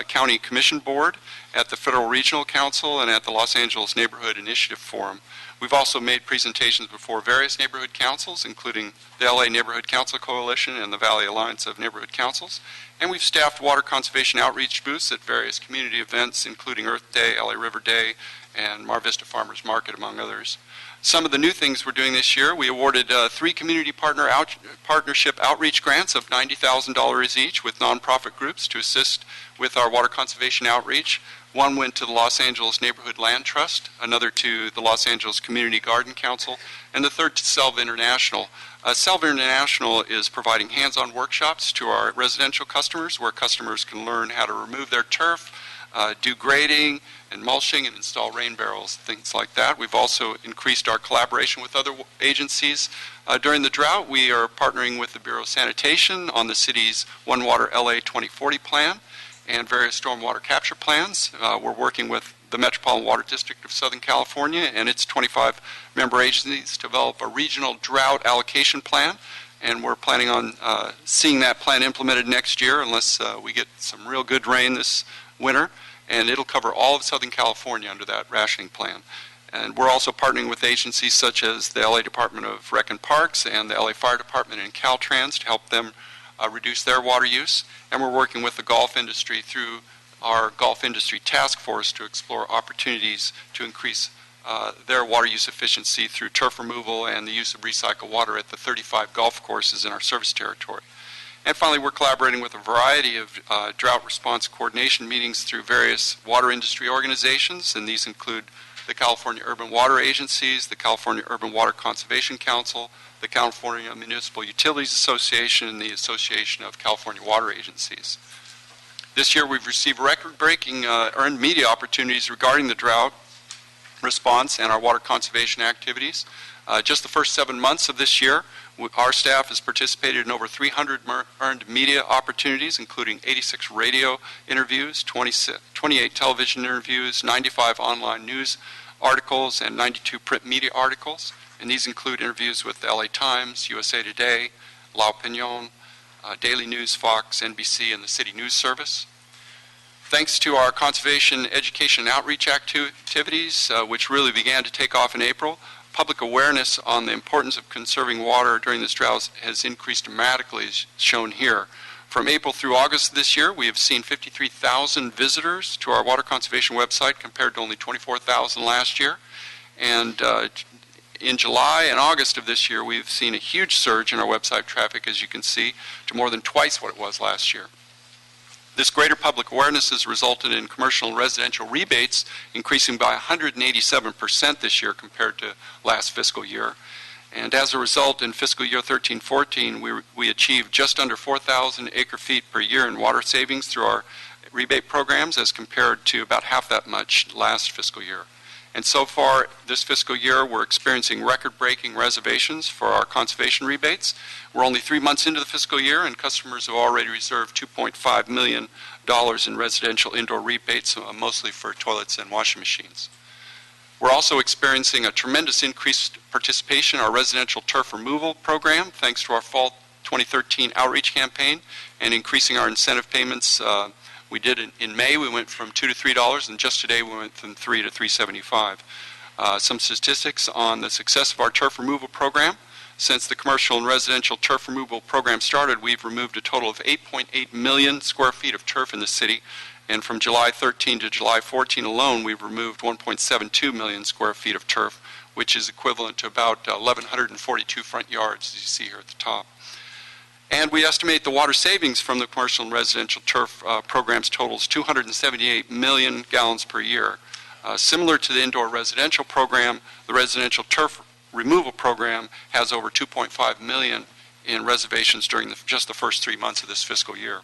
County Commission Board, at the Federal Regional Council, and at the Los Angeles Neighborhood Initiative Forum. We've also made presentations before various neighborhood councils, including the LA Neighborhood Council Coalition and the Valley Alliance of Neighborhood Councils. And we've staffed water conservation outreach booths at various community events, including Earth Day, LA River Day, and Mar Vista Farmers Market, among others. Some of the new things we're doing this year, we awarded 3 community partnership outreach grants of $90,000 each with nonprofit groups to assist with our water conservation outreach. One went to the Los Angeles Neighborhood Land Trust, another to the Los Angeles Community Garden Council, and the third to Selva International. Selva International is providing hands-on workshops to our residential customers where customers can learn how to remove their turf, do grading and mulching and install rain barrels, things like that. We've also increased our collaboration with other agencies. During the drought, we are partnering with the Bureau of Sanitation on the city's One Water LA 2040 plan and various stormwater capture plans. We're working with the Metropolitan Water District of Southern California and its 25 member agencies to develop a regional drought allocation plan, and we're planning on seeing that plan implemented next year unless we get some real good rain this winter, and it'll cover all of Southern California under that rationing plan. And we're also partnering with agencies such as the LA Department of Rec and Parks and the LA Fire Department and Caltrans to help them reduce their water use, and we're working with the golf industry through our Golf Industry Task Force to explore opportunities to increase their water use efficiency through turf removal and the use of recycled water at the 35 golf courses in our service territory. And finally, we're collaborating with a variety of drought response coordination meetings through various water industry organizations, and these include the California Urban Water Agencies, the California Urban Water Conservation Council, the California Municipal Utilities Association, and the Association of California Water Agencies. This year we've received record-breaking earned media opportunities regarding the drought response and our water conservation activities. Just the first 7 months of this year, our staff has participated in over 300 earned media opportunities, including 86 radio interviews, 28 television interviews, 95 online news articles, and 92 print media articles. And these include interviews with the LA Times, USA Today, La Opinion, Daily News, Fox, NBC, and the City News Service. Thanks to our conservation, education, and outreach activities, which really began to take off in April, public awareness on the importance of conserving water during this drought has increased dramatically, as shown here. From April through August this year, we have seen 53,000 visitors to our water conservation website compared to only 24,000 last year. And in July and August of this year, we've seen a huge surge in our website traffic, as you can see, to more than twice what it was last year. This greater public awareness has resulted in commercial and residential rebates increasing by 187% this year compared to last fiscal year. And as a result, in fiscal year 13-14, we achieved just under 4,000 acre-feet per year in water savings through our rebate programs as compared to about half that much last fiscal year. And so far this fiscal year, we're experiencing record-breaking reservations for our conservation rebates. We're only 3 months into the fiscal year, and customers have already reserved $2.5 million in residential indoor rebates, mostly for toilets and washing machines. We're also experiencing a tremendous increased participation in our residential turf removal program, thanks to our fall 2013 outreach campaign and increasing our incentive payments. We did it in May. We went from $2 to $3, and just today we went from $3 to $3.75. Some statistics on the success of our turf removal program. Since the commercial and residential turf removal program started, we've removed a total of 8.8 million square feet of turf in the city, and from July 13 to July 14 alone, we've removed 1.72 million square feet of turf, which is equivalent to about 1,142 front yards, as you see here at the top. And we estimate the water savings from the commercial and residential turf programs totals 278 million gallons per year. Similar to the indoor residential program, the residential turf removal program has over 2.5 million in reservations during just the first 3 months of this fiscal year.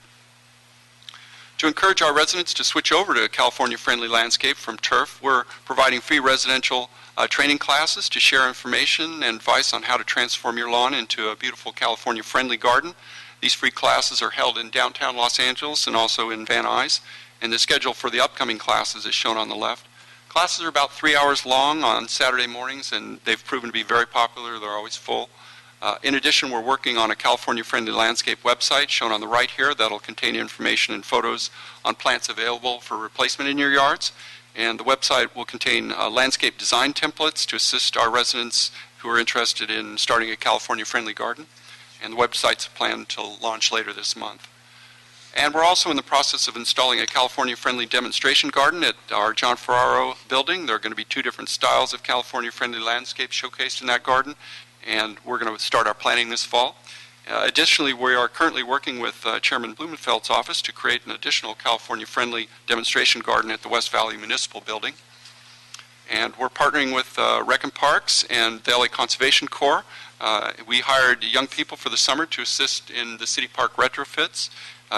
To encourage our residents to switch over to a California-friendly landscape from turf, we're providing free residential training classes to share information and advice on how to transform your lawn into a beautiful California-friendly garden. These free classes are held in downtown Los Angeles and also in Van Nuys, and the schedule for the upcoming classes is shown on the left. Classes are about 3 hours long on Saturday mornings, and they've proven to be very popular. They're always full. In addition, we're working on a California-friendly landscape website shown on the right here that'll contain information and photos on plants available for replacement in your yards. And the website will contain landscape design templates to assist our residents who are interested in starting a California-friendly garden. And the website's planned to launch later this month. And we're also in the process of installing a California-friendly demonstration garden at our John Ferraro building. There are going to be 2 different styles of California-friendly landscape showcased in that garden, and we're going to start our planning this fall. Additionally, we are currently working with Chairman Blumenfeld's office to create an additional California-friendly demonstration garden at the West Valley Municipal Building. And we're partnering with Rec and Parks and the LA Conservation Corps. We hired young people for the summer to assist in the city park retrofits.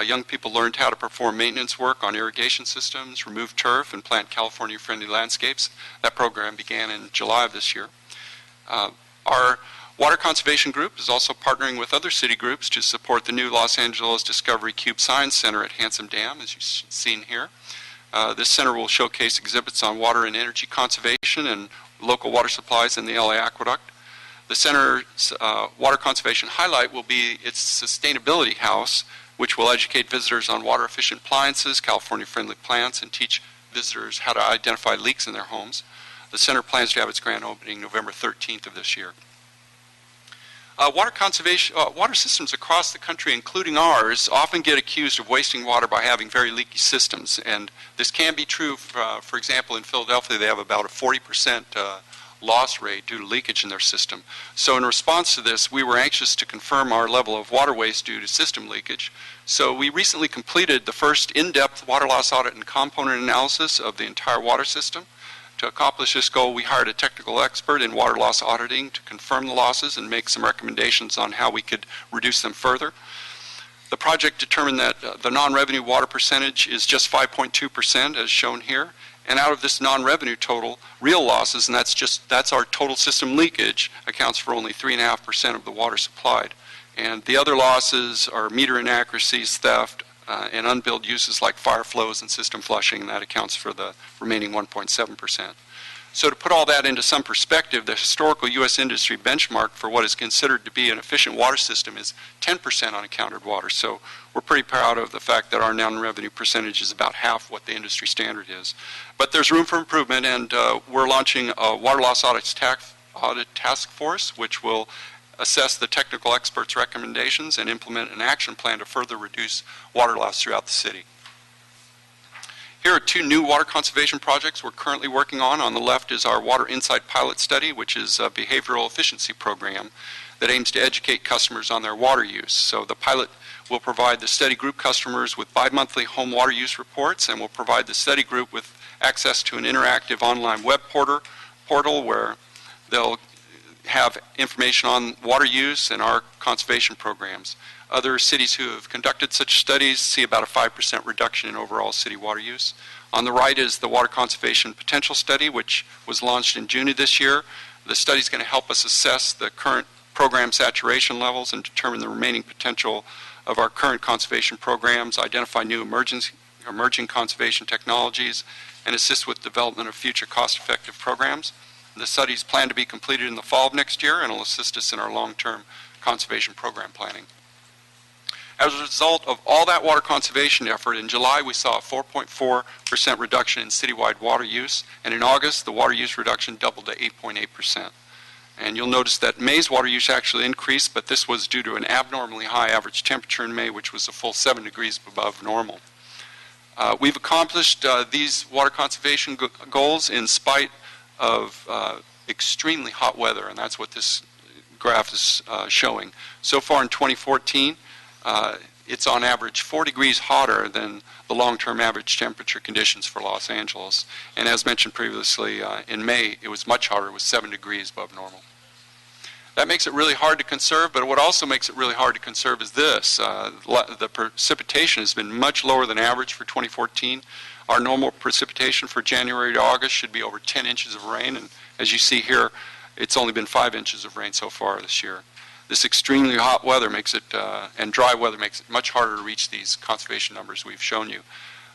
Young people learned how to perform maintenance work on irrigation systems, remove turf, and plant California-friendly landscapes. That program began in July of this year. Our Water Conservation Group is also partnering with other city groups to support the new Los Angeles Discovery Cube Science Center at Handsome Dam, as you've seen here. This center will showcase exhibits on water and energy conservation and local water supplies in the LA Aqueduct. The center's water conservation highlight will be its sustainability house, which will educate visitors on water-efficient appliances, California-friendly plants, and teach visitors how to identify leaks in their homes. The center plans to have its grand opening November 13th of this year. Water systems across the country, including ours, often get accused of wasting water by having very leaky systems. And this can be true. For example, in Philadelphia, they have about a 40% loss rate due to leakage in their system. So in response to this, we were anxious to confirm our level of water waste due to system leakage. So we recently completed the first in-depth water loss audit and component analysis of the entire water system. To accomplish this goal, we hired a technical expert in water loss auditing to confirm the losses and make some recommendations on how we could reduce them further. The project determined that the non-revenue water percentage is just 5.2%, as shown here. And out of this non-revenue total, real losses, and that's our total system leakage, accounts for only 3.5% of the water supplied. And the other losses are meter inaccuracies, theft, and unbilled uses like fire flows and system flushing, and that accounts for the remaining 1.7%. So to put all that into some perspective, the historical U.S. industry benchmark for what is considered to be an efficient water system is 10% unaccounted water. So we're pretty proud of the fact that our non-revenue percentage is about half what the industry standard is. But there's room for improvement, and we're launching a water loss audit task force, which will assess the technical experts' recommendations and implement an action plan to further reduce water loss throughout the city. Here are two new water conservation projects we're currently working on. On the left is our Water Insight Pilot Study, which is a behavioral efficiency program that aims to educate customers on their water use. So the pilot will provide the study group customers with bi-monthly home water use reports, and will provide the study group with access to an interactive online web portal where they'll have information on water use and our conservation programs. Other cities who have conducted such studies see about a 5% reduction in overall city water use. On the right is the Water Conservation Potential Study, which was launched in June of this year. The study is going to help us assess the current program saturation levels and determine the remaining potential of our current conservation programs, identify new emerging conservation technologies, and assist with development of future cost-effective programs. The study is planned to be completed in the fall of next year and will assist us in our long-term conservation program planning. As a result of all that water conservation effort, in July we saw a 4.4% reduction in citywide water use, and in August the water use reduction doubled to 8.8%. And you'll notice that May's water use actually increased, but this was due to an abnormally high average temperature in May, which was a full 7 degrees above normal. We've accomplished these water conservation goals in spite of extremely hot weather, and that's what this graph is showing. So far in 2014, it's on average 4 degrees hotter than the long-term average temperature conditions for Los Angeles. And as mentioned previously, in May, it was much hotter. It was 7 degrees above normal. That makes it really hard to conserve, but what also makes it really hard to conserve is this. The precipitation has been much lower than average for 2014. Our normal precipitation for January to August should be over 10 inches of rain, and as you see here, it's only been 5 inches of rain so far this year. This extremely hot weather makes it, and dry weather makes it much harder to reach these conservation numbers we've shown you.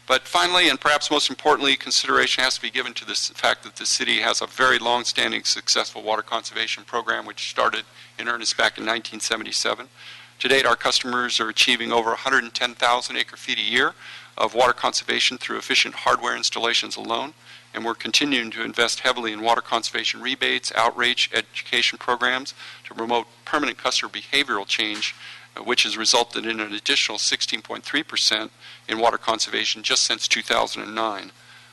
But finally, and perhaps most importantly, consideration has to be given to this fact that the city has a very long-standing successful water conservation program which started in earnest back in 1977. To date, our customers are achieving over 110,000 acre-feet a year of water conservation through efficient hardware installations alone, and we're continuing to invest heavily in water conservation rebates, outreach, education programs to promote permanent customer behavioral change, which has resulted in an additional 16.3% in water conservation just since 2009.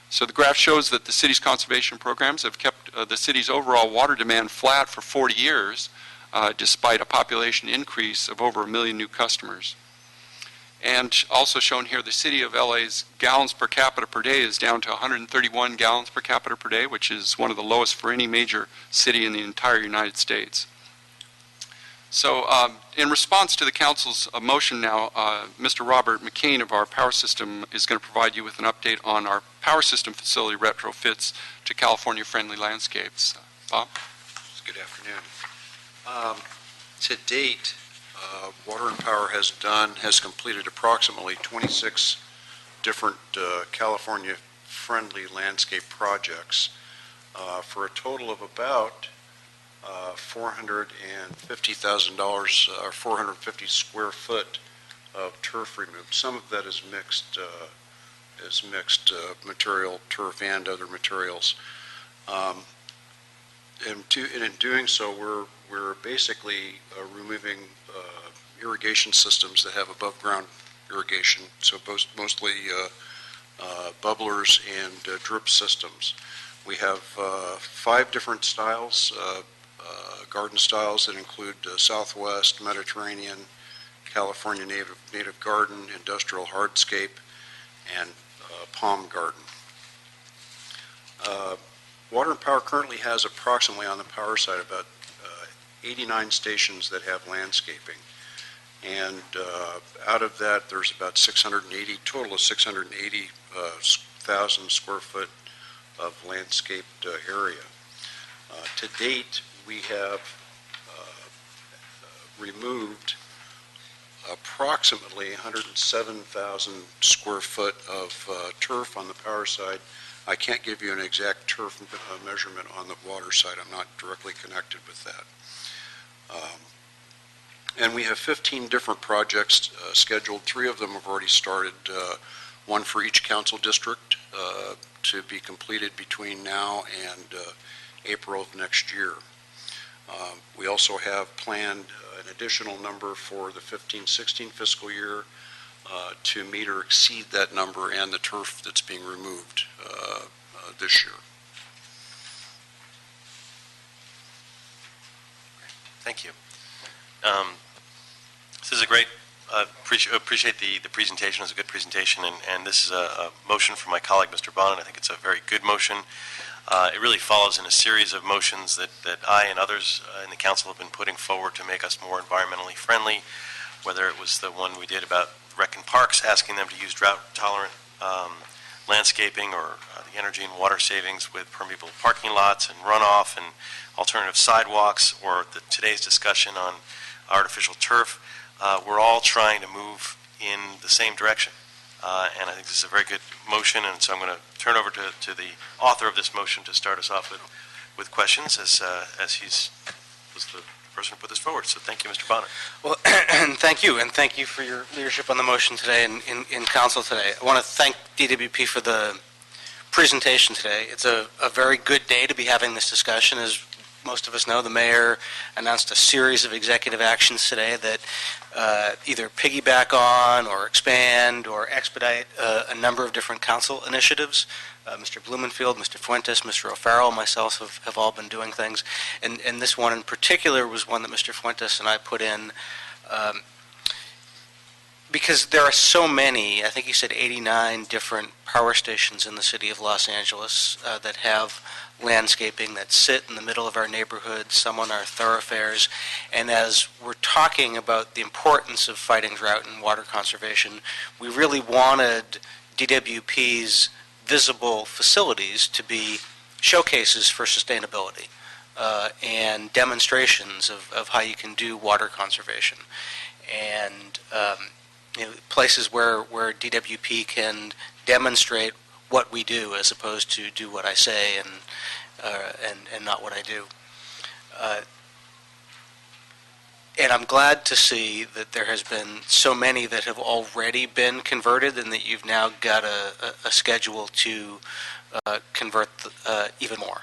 So the graph shows that the city's conservation programs have kept the city's overall water demand flat for 40 years, despite a population increase of over 1 million new customers. And also shown here, the city of LA's gallons per capita per day is down to 131 gallons per capita per day, which is one of the lowest for any major city in the entire United States. So in response to the council's motion now, Mr. Robert McCain of our power system is going to provide you with an update on our power system facility retrofits to California-friendly landscapes. Bob? Good afternoon. To date, Water and Power has completed approximately 26 different California-friendly landscape projects for a total of about $450,000, or 450 square foot of turf removed. Some of that is mixed material, turf and other materials. And in doing so, we're basically removing irrigation systems that have above ground irrigation, so mostly bubblers and drip systems. We have 5 different styles, garden styles that include Southwest, Mediterranean, California native garden, industrial hardscape, and palm garden. Water and Power currently has approximately on the power side about 89 stations that have landscaping. And out of that, there's about 680,000 square foot of landscaped area. To date, we have removed approximately 107,000 square foot of turf on the power side. I can't give you an exact turf measurement on the water side. I'm not directly connected with that. And we have 15 different projects scheduled. 3 of them have already started, one for each council district to be completed between now and April of next year. We also have planned an additional number for the 15-16 fiscal year to meet or exceed that number and the turf that's being removed this year. Thank you. This is a great, appreciate the presentation. It's a good presentation, and this is a motion from my colleague, Mr. Bonnet. I think it's a very good motion. It really follows in a series of motions that I and others in the council have been putting forward to make us more environmentally friendly, whether it was the one we did about rec and parks, asking them to use drought-tolerant landscaping, or the energy and water savings with permeable parking lots and runoff and alternative sidewalks, or today's discussion on artificial turf. We're all trying to move in the same direction. And I think this is a very good motion, and so I'm going to turn over to the author of this motion to start us off with questions, as he's was the person who put this forward. So thank you, Mr. Bonner. Well, thank you for your leadership on the motion today and in council today. I want to thank DWP for the presentation today. It's a very good day to be having this discussion. As most of us know, the mayor announced a series of executive actions today that either piggyback on or expand or expedite a number of different council initiatives. Mr. Blumenfield, Mr. Fuentes, Mr. O'Farrell, myself have all been doing things. And this one in particular was one that Mr. Fuentes and I put in because there are so many, I think you said 89 different power stations in the city of Los Angeles that have landscaping that sit in the middle of our neighborhoods, some on our thoroughfares. And as we're talking about the importance of fighting drought and water conservation, we really wanted DWP's visible facilities to be showcases for sustainability and demonstrations of how you can do water conservation. And places where DWP can demonstrate what we do as opposed to do what I say and not what I do. And I'm glad to see that there has been so many that have already been converted, and that you've now got a schedule to convert even more.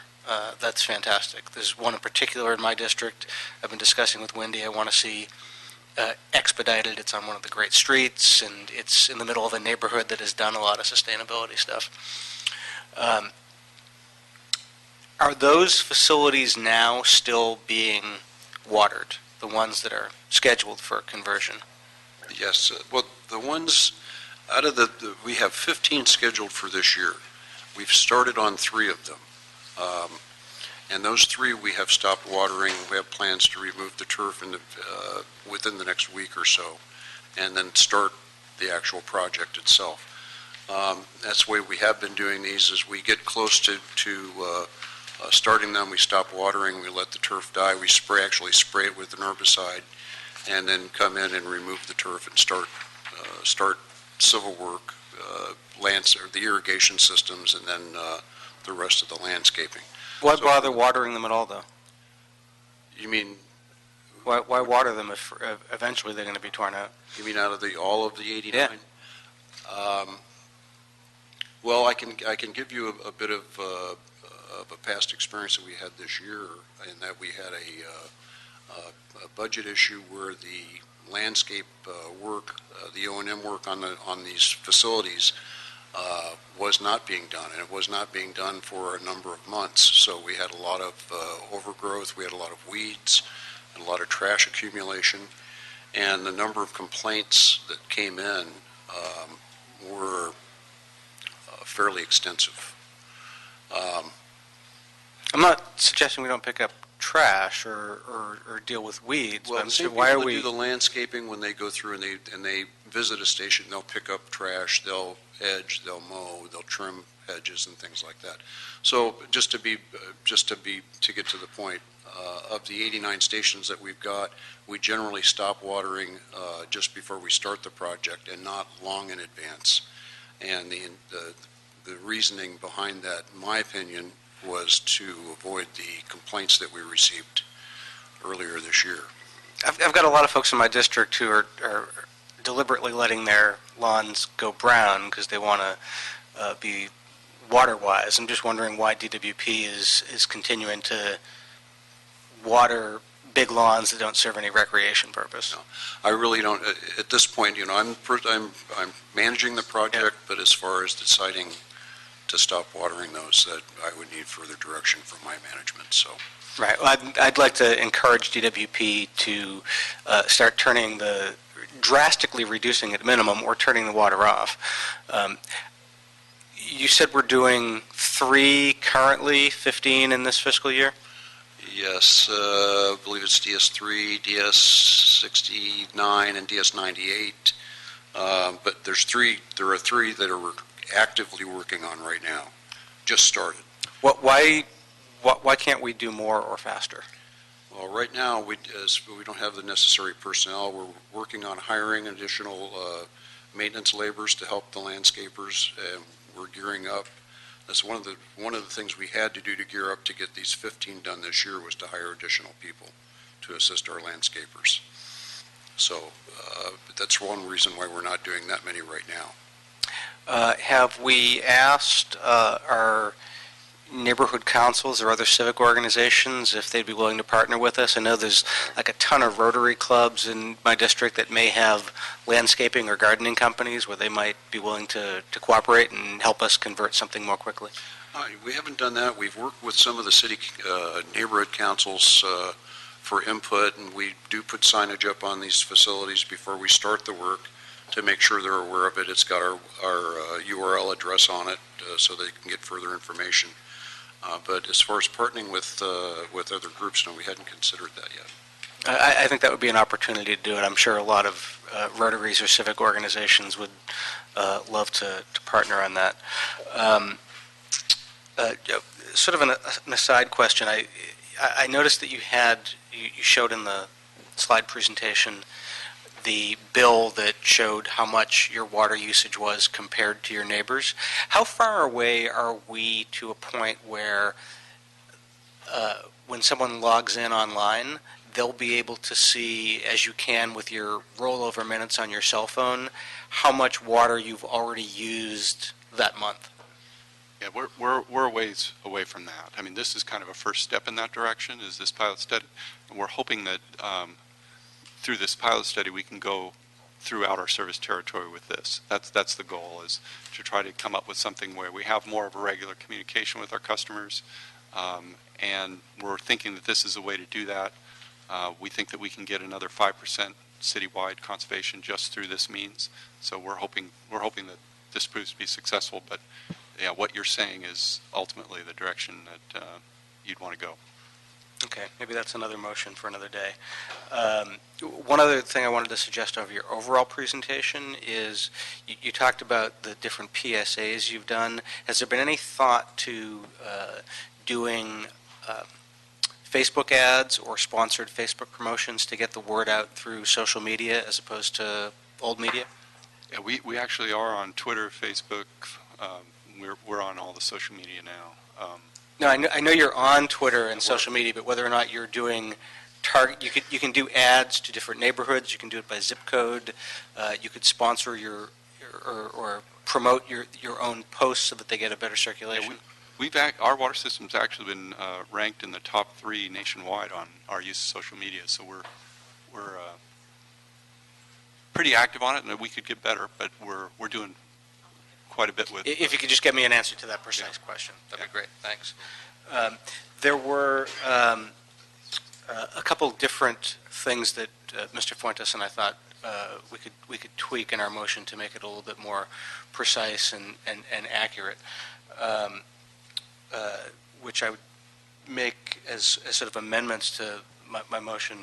That's fantastic. There's one in particular in my district I've been discussing with Wendy. I want to see expedited. It's on one of the great streets, and it's in the middle of a neighborhood that has done a lot of sustainability stuff. Are those facilities now still being watered, the ones that are scheduled for conversion? Yes, well, the ones out of we have 15 scheduled for this year. We've started on 3 of them. And those 3 we have stopped watering. We have plans to remove the turf within the next week or so, and then start the actual project itself. That's the way we have been doing these. As we get close to starting them, we stop watering, we let the turf die, we actually spray it with an herbicide, and then come in and remove the turf and start civil work, or the irrigation systems, and then the rest of the landscaping. Why bother watering them at all, though? You mean? Why water them if eventually they're going to be torn out? You mean out of all of the 89? Yeah. Well, I can give you a bit of a past experience that we had this year, in that we had a budget issue where the landscape work, the O&M work on these facilities was not being done, and it was not being done for a number of months. So we had a lot of overgrowth, we had a lot of weeds, and a lot of trash accumulation, and the number of complaints that came in were fairly extensive. I'm not suggesting we don't pick up trash or deal with weeds. Well, but the same why people are that we? do the landscaping, when they go through and they visit a station, they'll pick up trash, they'll edge, they'll mow, they'll trim hedges and things like that. So just to get to the point, of the 89 stations that we've got, we generally stop watering just before we start the project and not long in advance. And the reasoning behind that, in my opinion, was to avoid the complaints that we received earlier this year. I've got a lot of folks in my district who are deliberately letting their lawns go brown because they want to be water-wise. I'm just wondering why DWP is continuing to water big lawns that don't serve any recreation purpose. No, I really don't. At this point, I'm managing the project, but as far as deciding to stop watering those, that I would need further direction from my management. So. Right. Well, I'd like to encourage DWP to start drastically reducing at minimum or turning the water off. You said we're doing 3 currently, 15 in this fiscal year? Yes, I believe it's DS3, DS69, and DS98. But there are 3 that are actively working on right now. Just started. Why can't we do more or faster? Well, right now we don't have the necessary personnel. We're working on hiring additional maintenance laborers to help the landscapers, and we're gearing up. That's one of the things we had to do to gear up to get these 15 done this year, was to hire additional people to assist our landscapers. So that's one reason why we're not doing that many right now. Have we asked our neighborhood councils or other civic organizations if they'd be willing to partner with us? I know there's like a ton of Rotary clubs in my district that may have landscaping or gardening companies where they might be willing to cooperate and help us convert something more quickly. We haven't done that. We've worked with some of the city neighborhood councils for input, and we do put signage up on these facilities before we start the work to make sure they're aware of it. It's got our URL address on it so they can get further information. But as far as partnering with other groups, no, we hadn't considered that yet. I think that would be an opportunity to do it. I'm sure a lot of Rotaries or civic organizations would love to partner on that. Sort of an aside question, I noticed that you showed in the slide presentation the bill that showed how much your water usage was compared to your neighbors. How far away are we to a point where when someone logs in online, they'll be able to see, as you can with your rollover minutes on your cell phone, how much water you've already used that month? Yeah, we're a ways away from that. I mean, this is kind of a first step in that direction, is this pilot study. And we're hoping that through this pilot study we can go throughout our service territory with this. That's the goal, is to try to come up with something where we have more of a regular communication with our customers. And we're thinking that this is a way to do that. We think that we can get another 5% citywide conservation just through this means. So we're hoping that this proves to be successful. But yeah, what you're saying is ultimately the direction that you'd want to go. Okay, maybe that's another motion for another day. One other thing I wanted to suggest over your overall presentation is you talked about the different PSAs you've done. Has there been any thought to doing Facebook ads or sponsored Facebook promotions to get the word out through social media as opposed to old media? Yeah, we actually are on Twitter, Facebook. We're on all the social media now. No, I know you're on Twitter and social media, but whether or not you're doing target, you can do ads to different neighborhoods. You can do it by zip code. You could sponsor or promote your own posts so that they get a better circulation. Yeah, our water system's actually been ranked in the top 3 nationwide on our use of social media. So we're pretty active on it, and we could get better, but we're doing quite a bit with. If you could just get me an answer to that precise question, that'd be great. Thanks. There were a couple different things that Mr. Fuentes and I thought we could tweak in our motion to make it a little bit more precise and accurate, which I would make as sort of amendments to my motion.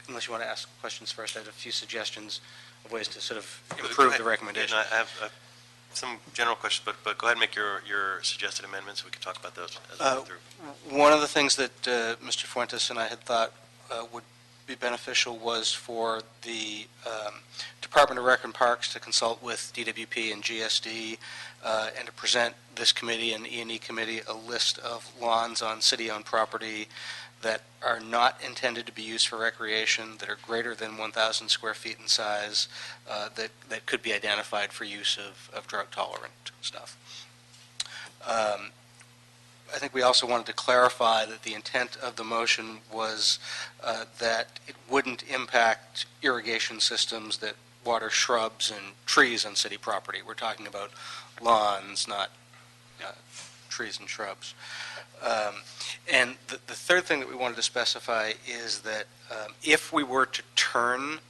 Unless you want to ask questions first, I have a few suggestions of ways to sort of improve the recommendation. Yeah, I have some general questions, but go ahead and make your suggested amendments. We can talk about those as we go through. One of the things that Mr. Fuentes and I had thought would be beneficial was for the Department of Rec and Parks to consult with DWP and GSD and to present this committee and E&E committee a list of lawns on city-owned property that are not intended to be used for recreation, that are greater than 1,000 square feet in size, that could be identified for use of drought-tolerant stuff. I think we also wanted to clarify that the intent of the motion was that it wouldn't impact irrigation systems that water shrubs and trees on city property. We're talking about lawns, not trees and shrubs. And the third thing that we wanted to specify is that if we were to turn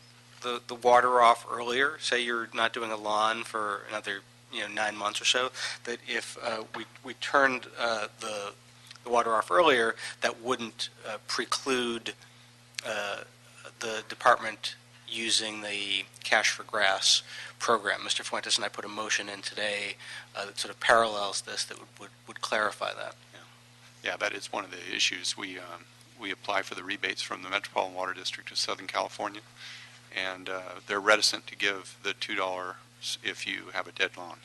the water off earlier, say you're not doing a lawn for another 9 months or so, that if we turned the water off earlier, that wouldn't preclude the department using the Cash for Grass program. Mr. Fuentes and I put a motion in today that sort of parallels this, that would clarify that. Yeah, that is one of the issues. We apply for the rebates from the Metropolitan Water District of Southern California, and they're reticent to give the $2 if you have a dead lawn.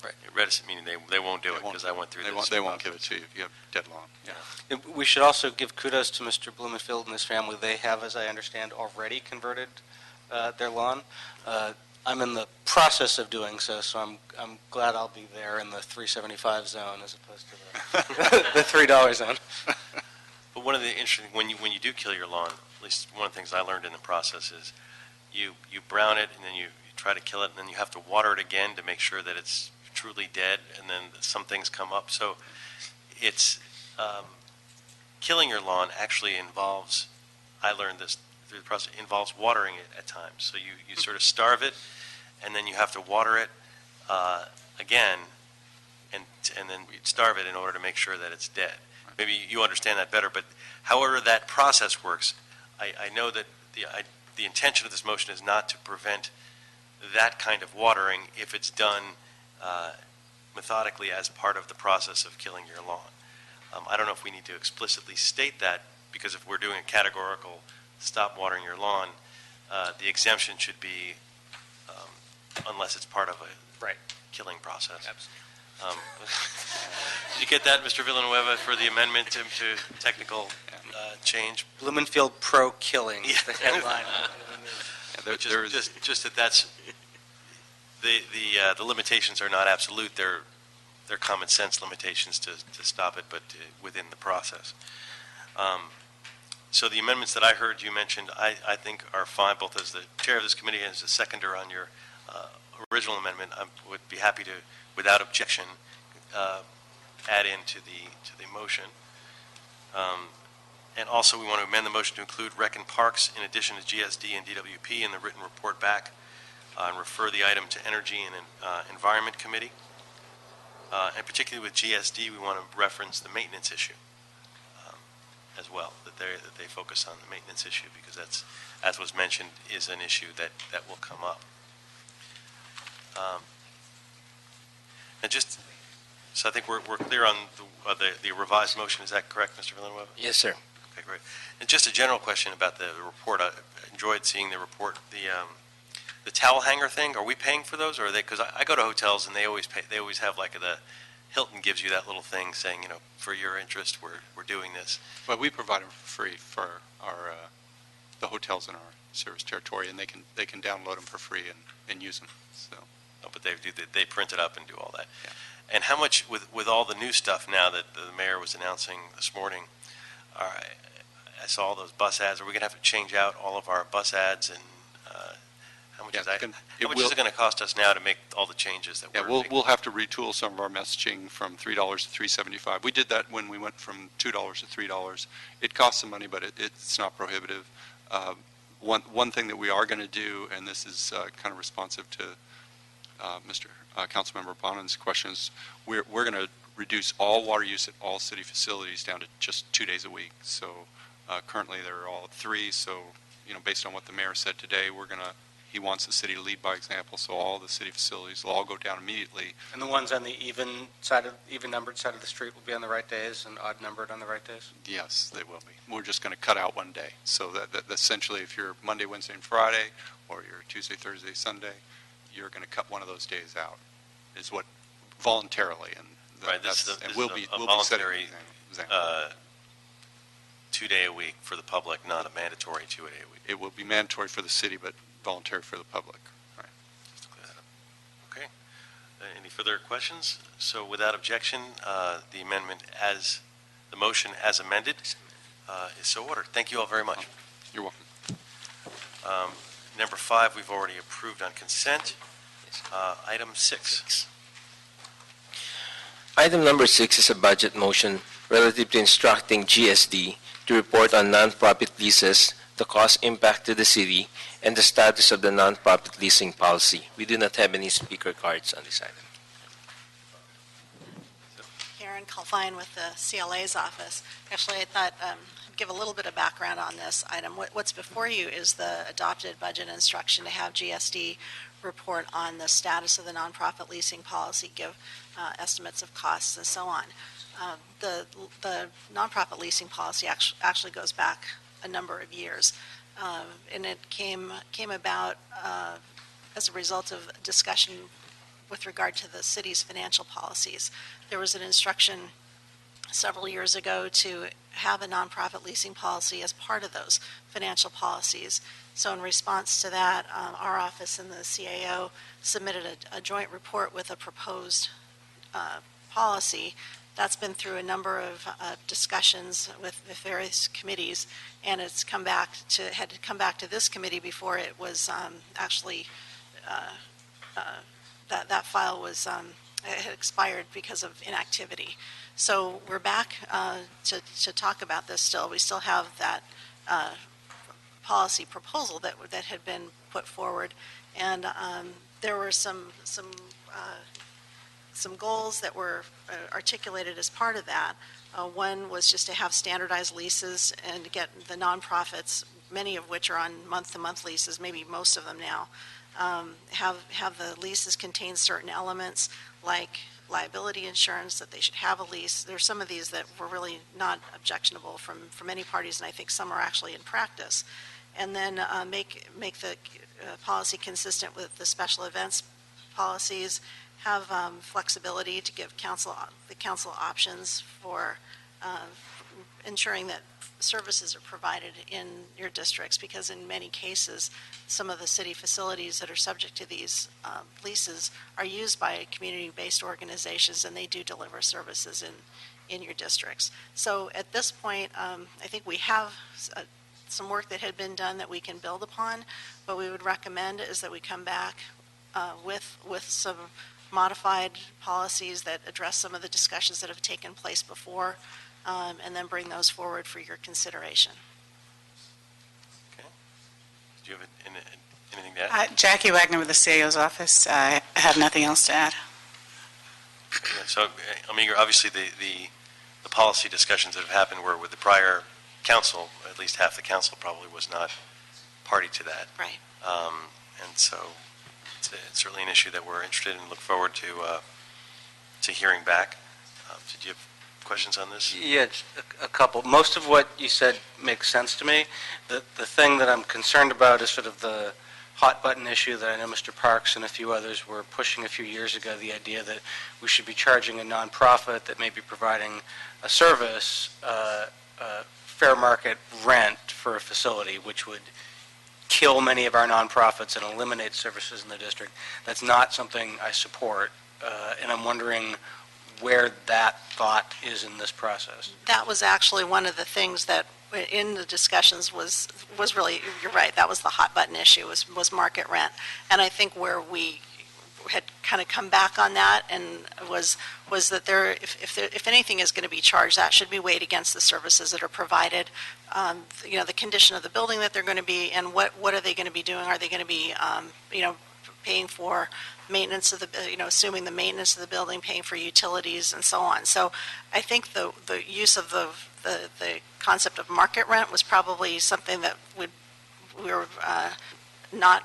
Right. Reticent meaning they won't do it because I went through this. They won't give it to you if you have dead lawn. Yeah. We should also give kudos to Mr. Blumenfield and his family. They have, as I understand, already converted their lawn. I'm in the process of doing so I'm glad I'll be there in the $3.75 zone as opposed to the $3 zone. But one of the interesting, when you do kill your lawn, at least one of the things I learned in the process is you brown it and then you try to kill it and then you have to water it again to make sure that it's truly dead, and then some things come up. So it's killing your lawn actually involves, I learned this through the process, involves watering it at times. So you sort of starve it, and then you have to water it again, and then starve it in order to make sure that it's dead. Maybe you understand that better, but however that process works, I know that the intention of this motion is not to prevent that kind of watering if it's done methodically as part of the process of killing your lawn. I don't know if we need to explicitly state that, because if we're doing a categorical stop watering your lawn, the exemption should be unless it's part of a killing process. Absolutely. Did you get that, Mr. Villanueva, for the amendment to technical change? Blumenfield pro-killing, the headline. Just that's the limitations are not absolute. They're common sense limitations to stop it, but within the process. So the amendments that I heard you mentioned, I think are fine, both as the chair of this committee and as a seconder on your original amendment. I would be happy to, without objection, add into the motion. And also, we want to amend the motion to include Rec and Parks in addition to GSD and DWP in the written report back, and refer the item to Energy and Environment Committee. And particularly with GSD, we want to reference the maintenance issue as well, that they focus on the maintenance issue, because that's, as was mentioned, is an issue that will come up. And just, so I think we're clear on the revised motion. Is that correct, Mr. Villanueva? Yes, sir. Okay, great. And just a general question about the report. I enjoyed seeing the report. The towel hanger thing, are we paying for those, or are they, because I go to hotels and they always pay, they always have like the Hilton gives you that little thing saying, for your interest, we're doing this. But we provide them for free for our, the hotels in our service territory, and they can download them for free and use them, so. Oh, but they print it up and do all that. Yeah. And how much, with all the new stuff now that the mayor was announcing this morning, I saw all those bus ads. Are we going to have to change out all of our bus ads, and how much, Yeah, is that, it how much will- is it going to cost us now to make all the changes that Yeah, we're we'll making? have to retool some of our messaging from $3 to $3.75. We did that when we went from $2 to $3. It costs some money, but it's not prohibitive. One thing that we are going to do, and this is kind of responsive to Mr. Councilmember Bonan's questions, we're going to reduce all water use at all city facilities down to just 2 days a week. So currently they're all at 3. So based on what the mayor said today, he wants the city to lead by example. So all the city facilities will all go down immediately. And the ones on the even numbered side of the street will be on the right days, and odd numbered on the right days? Yes, they will be. We're just going to cut out one day. So that essentially, if you're Monday, Wednesday, and Friday, or you're Tuesday, Thursday, Sunday, you're going to cut one of those days out, is what voluntarily, and Right, this is we'll a be voluntary setting 2 day a week for the public, not a mandatory 2 day a week. It will be mandatory for the city, but voluntary for the public. Right. Just to clear that up. Okay. Any further questions? So without objection, the motion as amended is so ordered. Thank you all very much. You're welcome. Number 5, we've already approved on consent. Item 6. Item number 6 is a budget motion relative to instructing GSD to report on nonprofit leases, the cost impact to the city, and the status of the nonprofit leasing policy. We do not have any speaker cards on this item. Karen Calfine with the CLA's office. Actually, I thought I'd give a little bit of background on this item. What's before you is the adopted budget instruction to have GSD report on the status of the nonprofit leasing policy, give estimates of costs and so on. The nonprofit leasing policy actually goes back a number of years, and it came about as a result of discussion with regard to the city's financial policies. There was an instruction several years ago to have a nonprofit leasing policy as part of those financial policies. So in response to that, our office and the CAO submitted a joint report with a proposed policy. That's been through a number of discussions with various committees, and it's had to come back to this committee before it was actually that file was it had expired because of inactivity. So we're back to talk about this still. We still have that policy proposal that had been put forward, and there were some goals that were articulated as part of that. One was just to have standardized leases and get the nonprofits, many of which are on month-to-month leases, maybe most of them now, have the leases contain certain elements like liability insurance, that they should have a lease. There's some of these that were really not objectionable from many parties, and I think some are actually in practice. And then make the policy consistent with the special events policies, have flexibility to give the council options for ensuring that services are provided in your districts, because in many cases, some of the city facilities that are subject to these leases are used by community-based organizations, and they do deliver services in your districts. So at this point, I think we have some work that had been done that we can build upon. What we would recommend is that we come back with some modified policies that address some of the discussions that have taken place before and then bring those forward for your consideration. Do you have anything to add? Jackie Wagner with the CAO's office. I have nothing else to add. Yeah, so, I mean, obviously the policy discussions that have happened were with the prior council. At least half the council probably was not party to that. Right. And so it's certainly an issue that we're interested in and look forward to hearing back. Did you have questions on this? Yeah, just a couple. Most of what you said makes sense to me. The thing that I'm concerned about is sort of the hot button issue that I know Mr. Parks and a few others were pushing a few years ago, the idea that we should be charging a nonprofit that may be providing a service fair market rent for a facility, which would kill many of our nonprofits and eliminate services in the district. That's not something I support, and I'm wondering where that thought is in this process. That was actually one of the things that in the discussions was really, you're right, that was the hot button issue, was market rent. And I think where we had kind of come back on that and was that if anything is going to be charged, that should be weighed against the services that are provided, the condition of the building that they're going to be, and what are they going to be doing? Are they going to be, paying for maintenance of the, assuming the maintenance of the building, paying for utilities and so on. So I think the use of the concept of market rent was probably something that we were not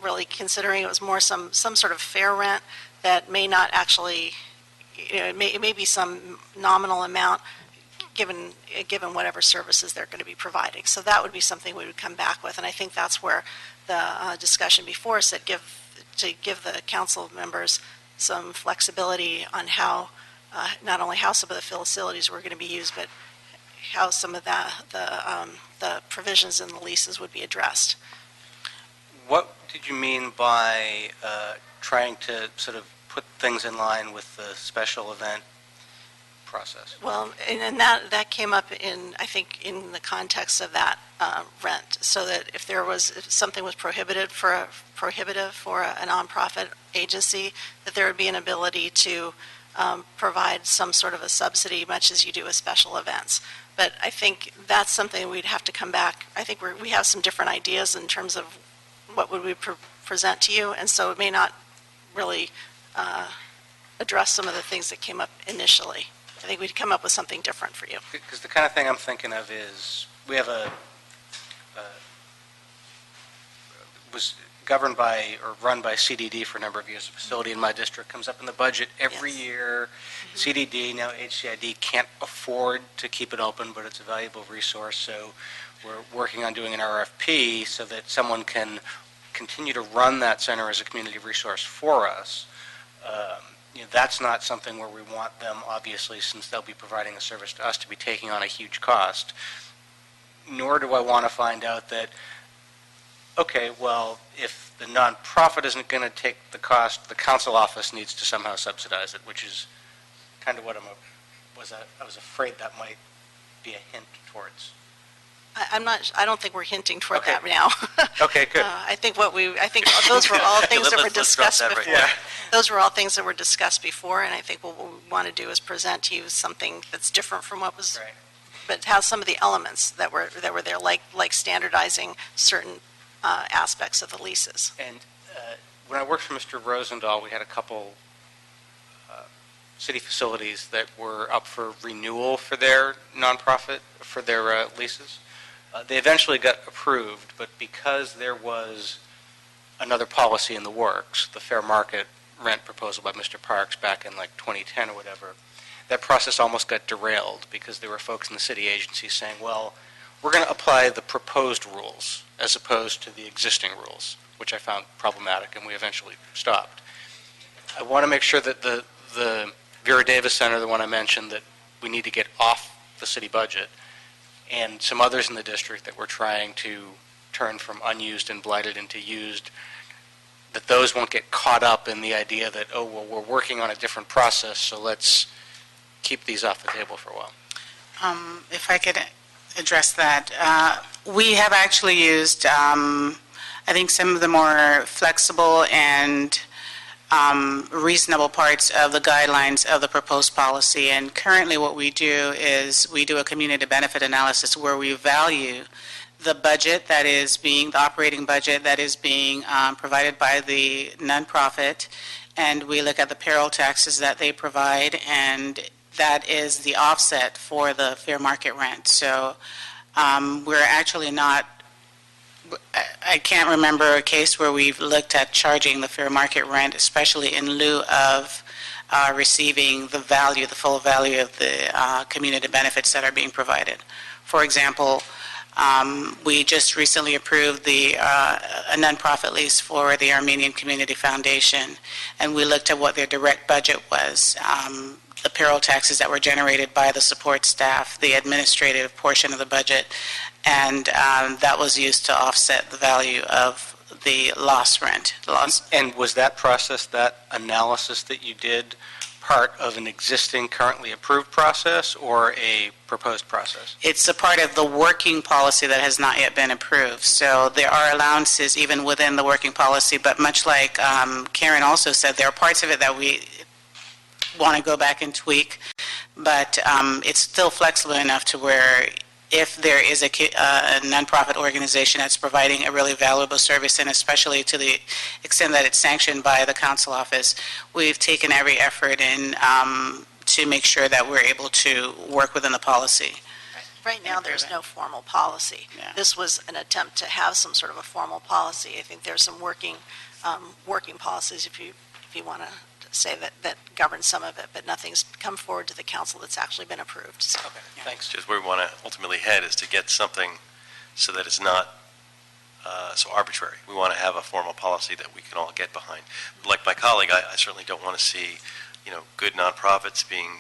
really considering. It was more some sort of fair rent that may not actually, it may be some nominal amount given whatever services they're going to be providing. So that would be something we would come back with, and I think that's where the discussion before said to give the council members some flexibility on how, not only how some of the facilities were going to be used, but how some of the provisions in the leases would be addressed. What did you mean by trying to sort of put things in line with the special event process? Well, and that came up I think, in the context of that rent, so that if something was prohibitive for a nonprofit agency, that there would be an ability to provide some sort of a subsidy, much as you do with special events. But I think that's something we'd have to come back. I think we have some different ideas in terms of what would we present to you, and so it may not really address some of the things that came up initially. I think we'd come up with something different for you. Because the kind of thing I'm thinking of is, we have was governed by or run by CDD for a number of years. A facility in my district comes up in the budget every year. CDD, now HCID, can't afford to keep it open, but it's a valuable resource. So we're working on doing an RFP so that someone can continue to run that center as a community resource for us. That's not something where we want them, obviously, since they'll be providing a service to us, to be taking on a huge cost. Nor do I want to find out that, okay, well, if the nonprofit isn't going to take the cost, the council office needs to somehow subsidize it, which is kind of what I was afraid that might be a hint towards. I don't think we're hinting toward that now. Okay, good. I think those were all things that were discussed before. Yeah. Those were all things that were discussed before, and I think what we want to do is present to you something that's different from what was, right, but has some of the elements that were there, like standardizing certain aspects of the leases. And when I worked for Mr. Rosendahl, we had a couple city facilities that were up for renewal for their nonprofit, for their leases. They eventually got approved, but because there was another policy in the works, the fair market rent proposal by Mr. Parks back in like 2010 or whatever, that process almost got derailed because there were folks in the city agency saying, well, we're going to apply the proposed rules as opposed to the existing rules, which I found problematic, and we eventually stopped. I want to make sure that the Vera Davis Center, the one I mentioned, that we need to get off the city budget, and some others in the district that we're trying to turn from unused and blighted into used, that those won't get caught up in the idea that, oh, well, we're working on a different process, so let's keep these off the table for a while. If I could address that. We have actually used, I think, some of the more flexible and reasonable parts of the guidelines of the proposed policy. And currently what we do is we do a community benefit analysis where we value the budget that is being, the operating budget that is being provided by the nonprofit, and we look at the payroll taxes that they provide, and that is the offset for the fair market rent. So we're actually not, I can't remember a case where we've looked at charging the fair market rent, especially in lieu of receiving the value, the full value of the community benefits that are being provided. For example, we just recently approved a nonprofit lease for the Armenian Community Foundation, and we looked at what their direct budget was, the payroll taxes that were generated by the support staff, the administrative portion of the budget, and that was used to offset the value of the lost rent. And was that process, that analysis that you did, part of an existing, currently approved process or a proposed process? It's a part of the working policy that has not yet been approved. So there are allowances even within the working policy, but much like Karen also said, there are parts of it that we want to go back and tweak, but it's still flexible enough to where if there is a nonprofit organization that's providing a really valuable service, and especially to the extent that it's sanctioned by the council office, we've taken every effort in to make sure that we're able to work within the policy. Right now, there's no formal policy. Yeah. This was an attempt to have some sort of a formal policy. I think there's some working policies, if you want to say that governs some of it, but nothing's come forward to the council that's actually been approved. So. Okay, thanks. Just where we want to ultimately head is to get something so that it's not so arbitrary. We want to have a formal policy that we can all get behind. Like my colleague, I certainly don't want to see, good nonprofits being,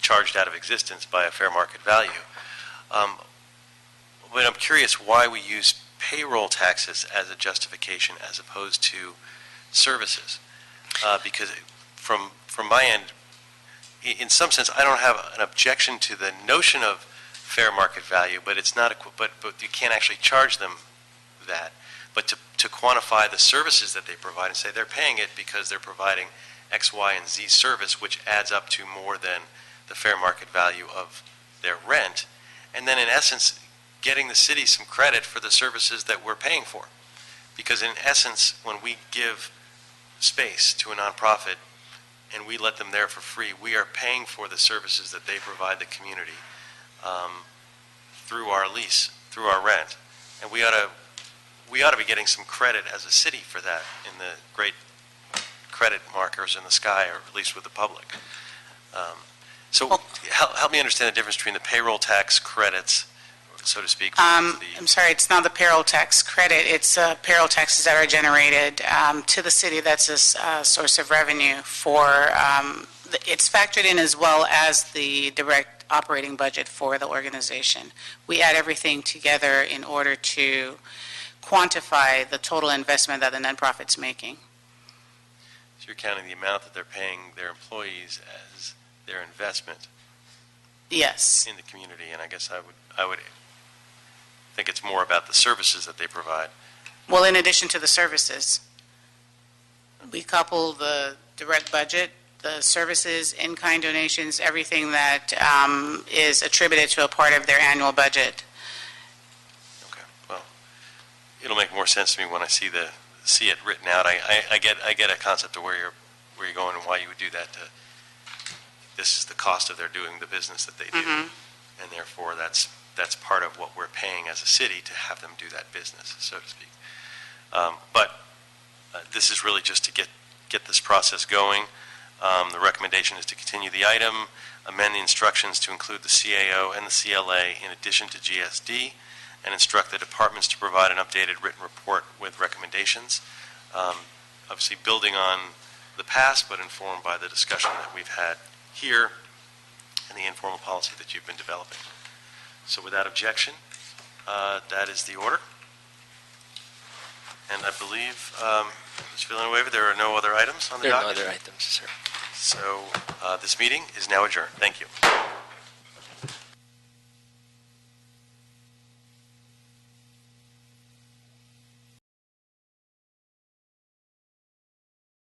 charged out of existence by a fair market value. But I'm curious why we use payroll taxes as a justification as opposed to services. Because from my end, in some sense, I don't have an objection to the notion of fair market value, but it's not but you can't actually charge them that. But to quantify the services that they provide and say they're paying it because they're providing X, Y, and Z service, which adds up to more than the fair market value of their rent, and then in essence, getting the city some credit for the services that we're paying for. Because in essence, when we give space to a nonprofit and we let them there for free, we are paying for the services that they provide the community through our lease, through our rent, and we ought to be getting some credit as a city for that in the great credit markers in the sky, or at least with the public. So help me understand the difference between the payroll tax credits, so to speak. I'm sorry, it's not the payroll tax credit. It's payroll taxes that are generated to the city. That's a source of revenue for, it's factored in as well as the direct operating budget for the organization. We add everything together in order to quantify the total investment that the nonprofit's making. So you're counting the amount that they're paying their employees as their investment. Yes. In the community, and I guess I would think it's more about the services that they provide. Well, in addition to the services, we couple the direct budget, the services, in-kind donations, everything that is attributed to a part of their annual budget. Okay, well, it'll make more sense to me when I see it written out. I get a concept of where you're going and why you would do that. This is the cost of their doing the business that they do, and therefore that's part of what we're paying as a city to have them do that business, so to speak. But this is really just to get this process going. The recommendation is to continue the item, amend the instructions to include the CAO and the CLA in addition to GSD, and instruct the departments to provide an updated written report with recommendations. Obviously building on the past, but informed by the discussion that we've had here and the informal policy that you've been developing. So without objection, that is the order. And I believe, Mr. Villanueva, there are no other items on the docket? There are no other items, sir. So this meeting is now adjourned. Thank you.